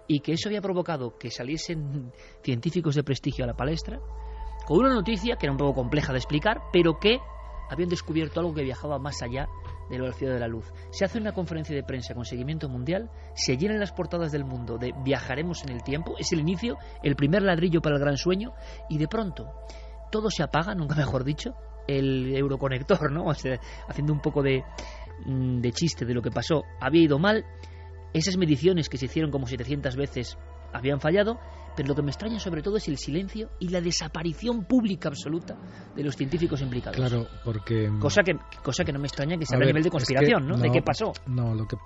S1: Y que eso había provocado que saliesen científicos de prestigio a la palestra con una noticia que era un poco compleja de explicar, pero que habían descubierto algo que viajaba más allá de la velocidad de la luz. Se hace una conferencia de prensa con seguimiento mundial, se llenan las portadas del mundo de viajaremos en el tiempo, es el inicio, el primer ladrillo para el gran sueño, y de pronto todo se apaga, nunca mejor dicho, el euroconector, ¿no? O sea, haciendo un poco de chiste de lo que pasó, había ido mal, esas mediciones que se hicieron como 700 veces habían fallado, pero lo que me extraña sobre todo es el silencio y la desaparición pública absoluta de los científicos implicados.
S5: Claro, porque...
S1: Cosa que no me extraña que sea a nivel de conspiración, ¿no? ¿De qué pasó?
S5: No, lo que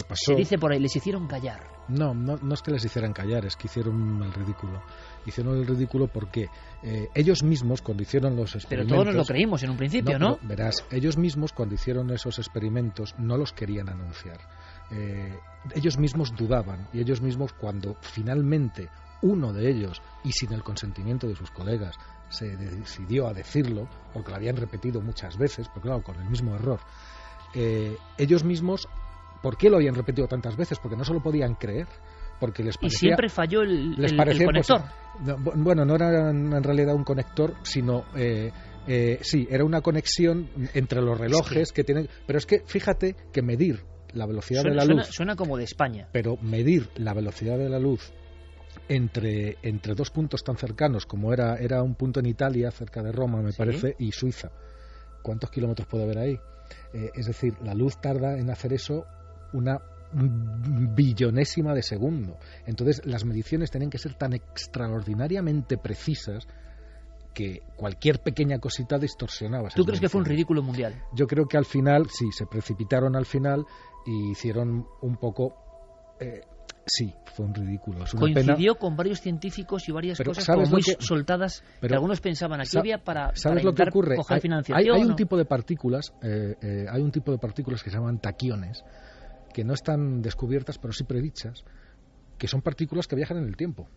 S5: pasó...
S1: Se dice por ahí, les hicieron callar.
S5: No es que les hicieran callar, es que hicieron el ridículo. Hicieron el ridículo porque ellos mismos, cuando hicieron los experimentos...
S1: Pero todos nos lo creímos en un principio, ¿no?
S5: Verás, ellos mismos, cuando hicieron esos experimentos, no los querían anunciar. Ellos mismos dudaban, y ellos mismos, cuando finalmente uno de ellos, y sin el consentimiento de sus colegas, se decidió a decirlo, porque lo habían repetido muchas veces, pero claro, con el mismo error, ellos mismos, ¿por qué lo habían repetido tantas veces? Porque no se lo podían creer, porque les parecía...
S1: Y siempre falló el conector.
S5: Pues, bueno, no era en realidad un conector, sino... sí, era una conexión entre los relojes que tienen... Pero es que, fíjate, que medir la velocidad de la luz...
S1: Suena como de España.
S5: Pero medir la velocidad de la luz entre 2 puntos tan cercanos como era un punto en Italia, cerca de Roma, me parece, y Suiza. ¿Cuántos kilómetros puede haber ahí? Es decir, la luz tarda en hacer eso una billonésima de segundo. Entonces, las mediciones tienen que ser tan extraordinariamente precisas que cualquier pequeña cosita distorsionaba.
S1: ¿Tú crees que fue un ridículo mundial?
S5: Yo creo que al final, sí, se precipitaron al final y hicieron un poco... sí, fue un ridículo. Es una
S1: coincidió
S5: pena.
S1: Con varios científicos y varias
S5: pero
S1: cosas como muy soltadas, que algunos pensaban aquí había para
S5: lo que ocurre?
S1: Coger financiación.
S5: Hay un tipo de partículas, que se llaman taquiones, que no están descubiertas, pero sí predichas, que son partículas que viajan en el tiempo.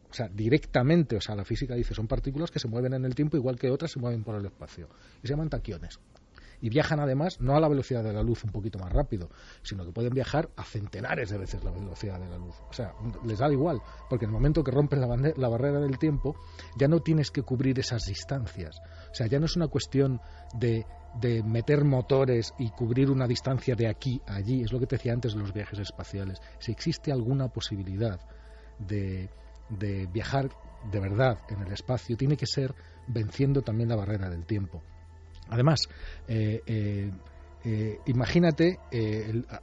S5: O sea, directamente, la física dice, son partículas que se mueven en el tiempo igual que otras se mueven por el espacio. Y se llaman taquiones. Y viajan además no a la velocidad de la luz un poquito más rápido, sino que pueden viajar a centenares de veces la velocidad de la luz. O sea, les da igual, porque en el momento que rompen la barrera del tiempo, ya no tienes que cubrir esas distancias. O sea, ya no es una cuestión de meter motores y cubrir una distancia de aquí a allí. Es lo que te decía antes de los viajes espaciales. Si existe alguna posibilidad de viajar de verdad en el espacio, tiene que ser venciendo también la barrera del tiempo. Además, imagínate,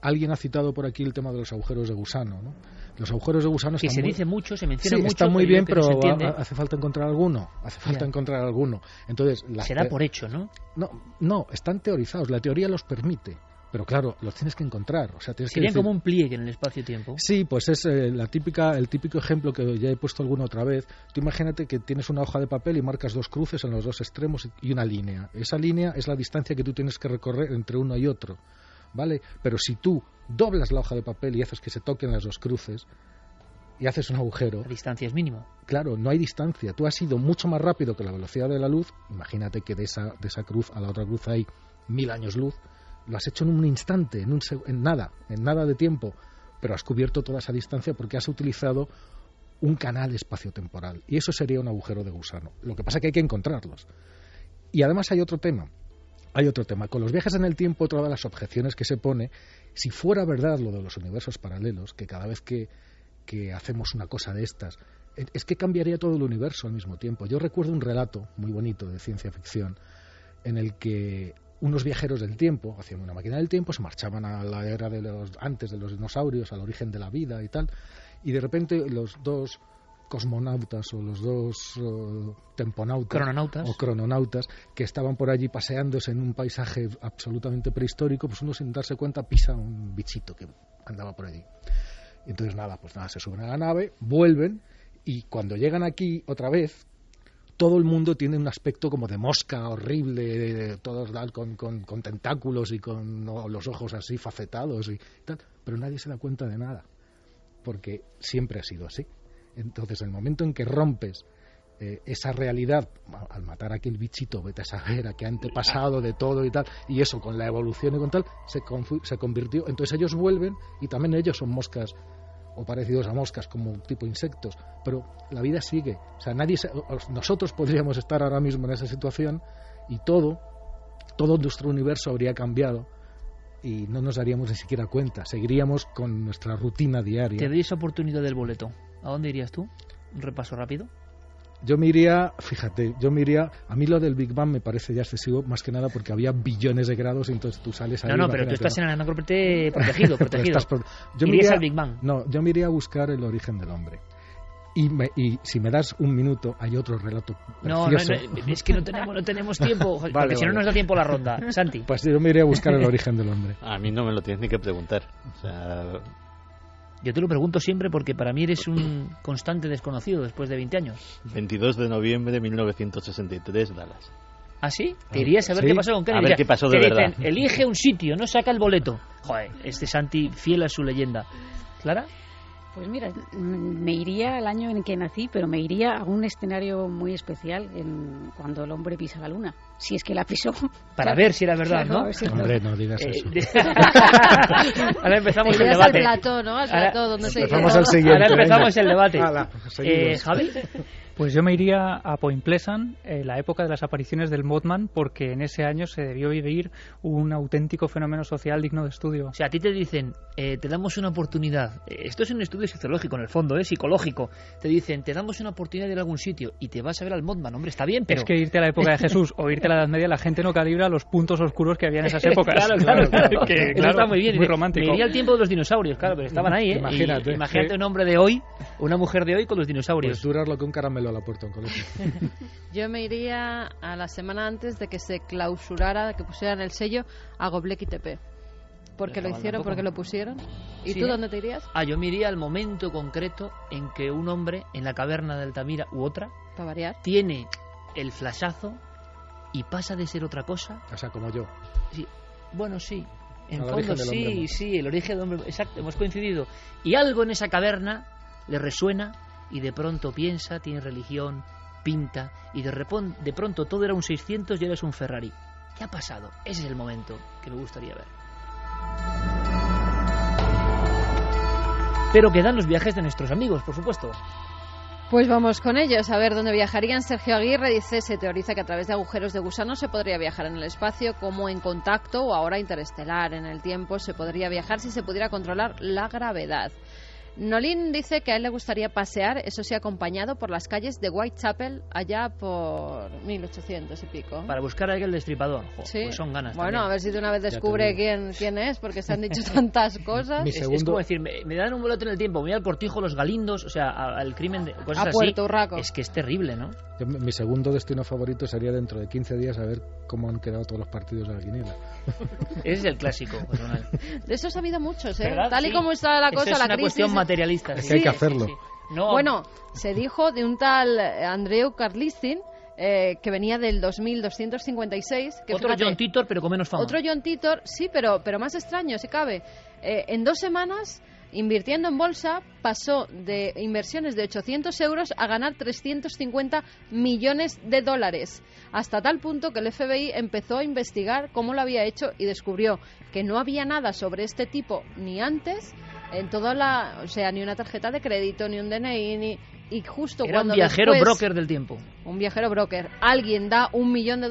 S5: alguien ha citado por aquí el tema de los agujeros de gusano, ¿no? Los agujeros de gusano
S1: que se dice mucho, se menciona mucho.
S5: Está muy bien, pero hace falta encontrar alguno. Encontrar alguno. Entonces,
S1: será por hecho, ¿no?
S5: No, están teorizados. La teoría los permite. Pero claro, los tienes que encontrar. O sea,
S1: serían como un pliegue en el espacio-tiempo.
S5: Sí, pues es el típico ejemplo que ya he puesto alguna otra vez. Tú imagínate que tienes una hoja de papel y marcas 2 cruces en los 2 extremos y una línea. Esa línea es la distancia que tú tienes que recorrer entre uno y otro, ¿vale? Pero si tú doblas la hoja de papel y haces que se toquen las 2 cruces y haces un agujero...
S1: La distancia es mínima.
S5: Claro, no hay distancia. Tú has ido mucho más rápido que la velocidad de la luz. Imagínate que de esa cruz a la otra cruz hay 1000 años luz. Lo has hecho en un instante, en nada de tiempo, pero has cubierto toda esa distancia porque has utilizado un canal espaciotemporal. Y eso sería un agujero de gusano. Lo que pasa es que hay que encontrarlos. Y además hay otro tema. Con los viajes en el tiempo, otra de las objeciones que se pone, si fuera verdad lo de los universos paralelos, que cada vez que hacemos una cosa de estas, es que cambiaría todo el universo al mismo tiempo. Yo recuerdo un relato muy bonito de ciencia ficción en el que unos viajeros del tiempo hacían una máquina del tiempo, se marchaban a la era antes de los dinosaurios, al origen de la vida y tal, y de repente los 2 cosmonautas o los 2 crononautas que estaban por allí paseándose en un paisaje absolutamente prehistórico, pues uno sin darse cuenta pisa un bichito que andaba por allí. Y entonces se suben a la nave, vuelven, y cuando llegan aquí otra vez, todo el mundo tiene un aspecto como de mosca horrible, todos con tentáculos y con los ojos así facetados y tal, pero nadie se da cuenta de nada, porque siempre ha sido así. Entonces, en el momento en que rompes esa realidad, al matar a aquel bichito, vete a saber a qué antepasado de todo y tal, y eso con la evolución y con tal, se convirtió. Entonces ellos vuelven y también ellos son moscas o parecidos a moscas, como tipo insectos, pero la vida sigue. O sea, nosotros podríamos estar ahora mismo en esa situación y todo nuestro universo habría cambiado y no nos daríamos ni siquiera cuenta, seguiríamos con nuestra rutina diaria.
S1: Te doy esa oportunidad del boleto. ¿A dónde irías tú? Un repaso rápido.
S5: Yo me iría, a mí lo del Big Bang me parece ya excesivo, más que nada porque había billones de grados y entonces tú sales ahí.
S1: No, pero tú estás en el anacroprete protegido.
S5: Irías
S1: al Big Bang.
S5: No, yo me iría a buscar el origen del hombre. Y si me das un minuto, hay otro relato precioso.
S1: No, es que no tenemos tiempo, porque si no nos da tiempo la ronda. Santi.
S5: Pues yo me iría a buscar el origen del hombre.
S9: A mí no me lo tienes ni que preguntar. O sea...
S1: Yo te lo pregunto siempre porque para mí eres un constante desconocido después de 20 años.
S9: 22 de noviembre de 1963, Dallas.
S1: ¿Ah, sí? ¿Te irías a ver qué pasó con Kennedy?
S9: A ver qué pasó de verdad.
S1: Dicen, elige un sitio, no saca el boleto. Joder, Santi fiel a su leyenda. ¿Clara?
S10: Pues mira, me iría al año en que nací, pero me iría a un escenario muy especial cuando el hombre pisa la luna. Si es que la pisó.
S1: Para ver si era verdad,
S10: claro,
S1: ¿no?
S5: Hombre, no digas eso.
S1: Ahora empezamos el debate.
S3: Al plató, ¿no? Al plató, donde se dice.
S5: Vamos al siguiente.
S1: Ahora empezamos el debate.
S5: Javi.
S15: Pues yo me iría a Point Pleasant, la época de las apariciones del Mothman, porque en ese año se debió vivir un auténtico fenómeno social digno de estudio.
S1: O sea, a ti te dicen, te damos una oportunidad. Esto es un estudio sociológico, en el fondo, psicológico. Te dicen, te damos una oportunidad de ir a algún sitio y te vas a ver al Mothman. Hombre, está bien, pero...
S15: Es que irte a la época de Jesús o irte a la Edad Media, la gente no calibra los puntos oscuros que había en esas épocas.
S1: claro.
S15: Que,
S1: eso está muy bien.
S15: Muy romántico.
S1: Me iría al tiempo de los dinosaurios, claro, pero estaban ahí, Imagínate un hombre de hoy, una mujer de hoy con los dinosaurios.
S5: Pues durar lo que un caramelo a la puerta en colegio.
S3: Yo me iría a la semana antes de que se clausurara, que pusieran el sello a Göbekli Tepe. Porque lo hicieron, porque lo pusieron. ¿Y tú dónde te irías?
S1: Yo me iría al momento concreto en que un hombre en la caverna de Altamira u otra,
S3: para variar,
S1: tiene el flashazo y pasa de ser otra cosa.
S5: O sea, como yo.
S1: Sí. Bueno, sí. En fondo sí, el origen del hombre. Exacto, hemos coincidido. Y algo en esa caverna le resuena y de pronto piensa, tiene religión, pinta y de pronto todo era un 600 y ahora es un Ferrari. ¿Qué ha pasado? Ese es el momento que me gustaría ver. Pero quedan los viajes de nuestros amigos, por supuesto.
S3: Pues vamos con ellos, a ver dónde viajarían. Sergio Aguirre dice, se teoriza que a través de agujeros de gusano se podría viajar en el espacio, como en contacto o ahora interestelar. En el tiempo se podría viajar si se pudiera controlar la gravedad. Nolín dice que a él le gustaría pasear, eso sí, acompañado por las calles de Whitechapel, allá por 1800 y pico.
S1: Para buscar a aquel destripador.
S3: Sí.
S1: Pues son ganas.
S3: Bueno,
S1: también.
S3: A ver si de una vez descubre quién es, porque se han dicho tantas cosas.
S1: Es como decir, me dan un boleto en el tiempo, me voy al Cortijo, los Galindos, o sea, al crimen de cosas
S3: a
S1: así.
S3: Puerto Urraco.
S1: Es que es terrible, ¿no?
S5: Mi segundo destino favorito sería dentro de 15 días a ver cómo han quedado todos los partidos de la quiniela.
S1: Ese es el clásico, personal.
S3: De esos ha habido muchos,
S1: ¿verdad?
S3: Tal y como está la cosa,
S1: es
S3: la
S1: una
S3: crisis.
S1: Cuestión materialista.
S5: Es que hay que hacerlo.
S1: Sí. No.
S3: Bueno, se dijo de un tal Andreu Karlistin, que venía del 2256. Que
S1: otro John Titor, pero con menos fama.
S3: Otro John Titor, sí, pero más extraño, si cabe. En 2 semanas, invirtiendo en bolsa, pasó de inversiones de 800 euros a ganar 350 millones de dólares. Hasta tal punto que el FBI empezó a investigar cómo lo había hecho y descubrió que no había nada sobre este tipo ni antes, en toda o sea, ni una tarjeta de crédito, ni un DNI, y justo
S1: era
S3: cuando
S1: un viajero
S3: después,
S1: broker del tiempo.
S3: Un viajero broker. Alguien da $1 millón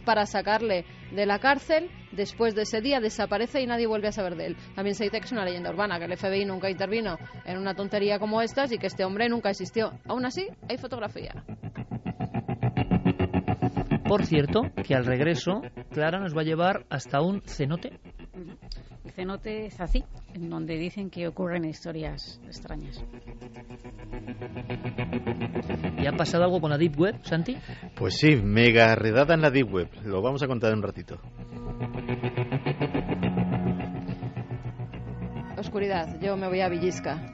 S3: para sacarle de la cárcel. Después de ese día desaparece y nadie vuelve a saber de él. También se dice que es una leyenda urbana, que el FBI nunca intervino en una tontería como estas y que este hombre nunca existió. Aún así, hay fotografía.
S1: Por cierto, que al regreso, Clara nos va a llevar hasta un cenote.
S10: Cenote Zací, en donde dicen que ocurren historias extrañas.
S1: ¿Y ha pasado algo con la Deep Web, Santi?
S9: Pues sí, mega redada en la Deep Web. Lo vamos a contar en un ratito.
S3: Oscuridad. Yo me voy a Villisca,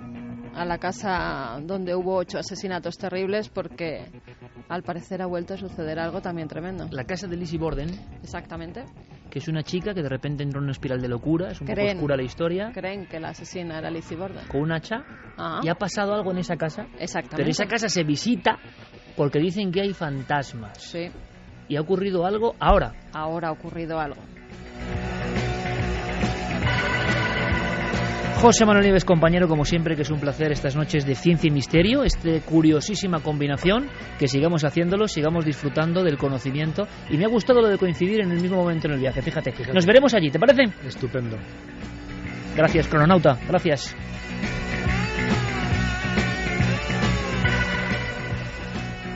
S3: a la casa donde hubo 8 asesinatos terribles, porque al parecer ha vuelto a suceder algo también tremendo.
S1: La casa de Lizzie Borden.
S3: Exactamente.
S1: Que es una chica que de repente entró en una espiral de locura, es un poco oscura la historia.
S3: Creen que la asesina era Lizzie Borden.
S1: Con un hacha. Y ha pasado algo en esa casa.
S3: Exactamente.
S1: Pero esa casa se visita porque dicen que hay fantasmas.
S3: Sí.
S1: Y ha ocurrido algo ahora.
S3: Ahora ha ocurrido algo.
S1: José Manuel Nieves, compañero, como siempre, que es un placer estas noches de ciencia y misterio, esta curiosísima combinación, que sigamos haciéndolo, sigamos disfrutando del conocimiento, y me ha gustado lo de coincidir en el mismo momento en el viaje, fíjate. Nos veremos allí, ¿te parece?
S5: Estupendo.
S1: Gracias, crononauta, gracias.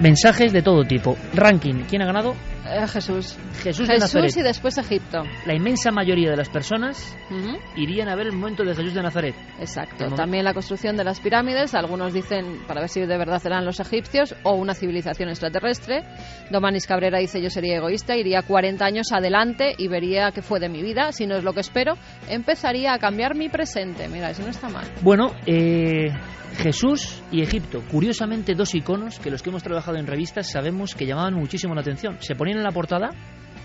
S1: Mensajes de todo tipo. Ranking, ¿quién ha ganado?
S3: Jesús.
S1: Jesús de Nazaret.
S3: Y después Egipto.
S1: La inmensa mayoría de las personas irían a ver el momento de Jesús de Nazaret.
S3: Exacto. También la construcción de las pirámides. Algunos dicen, para ver si de verdad eran los egipcios o una civilización extraterrestre. Domanis Cabrera dice, yo sería egoísta, iría 40 años adelante y vería qué fue de mi vida. Si no es lo que espero, empezaría a cambiar mi presente. Mira, eso no está mal.
S1: Bueno, Jesús y Egipto, curiosamente dos iconos que los que hemos trabajado en revistas sabemos que llamaban muchísimo la atención. Se ponían en la portada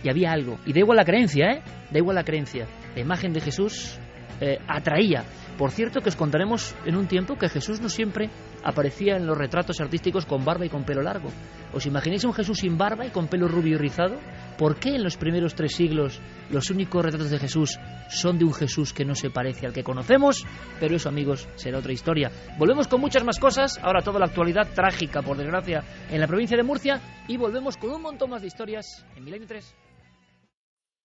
S1: y había algo. Y da igual la creencia, da igual la creencia. La imagen de Jesús atraía. Por cierto, que os contaremos en un tiempo que Jesús no siempre aparecía en los retratos artísticos con barba y con pelo largo. ¿Os imagináis un Jesús sin barba y con pelo rubio y rizado? ¿Por qué en los primeros 3 siglos los únicos retratos de Jesús son de un Jesús que no se parece al que conocemos? Pero eso, amigos, será otra historia. Volvemos con muchas más cosas, ahora toda la actualidad trágica, por desgracia, en la provincia de Murcia, y volvemos con un montón más de historias en Milenio 3.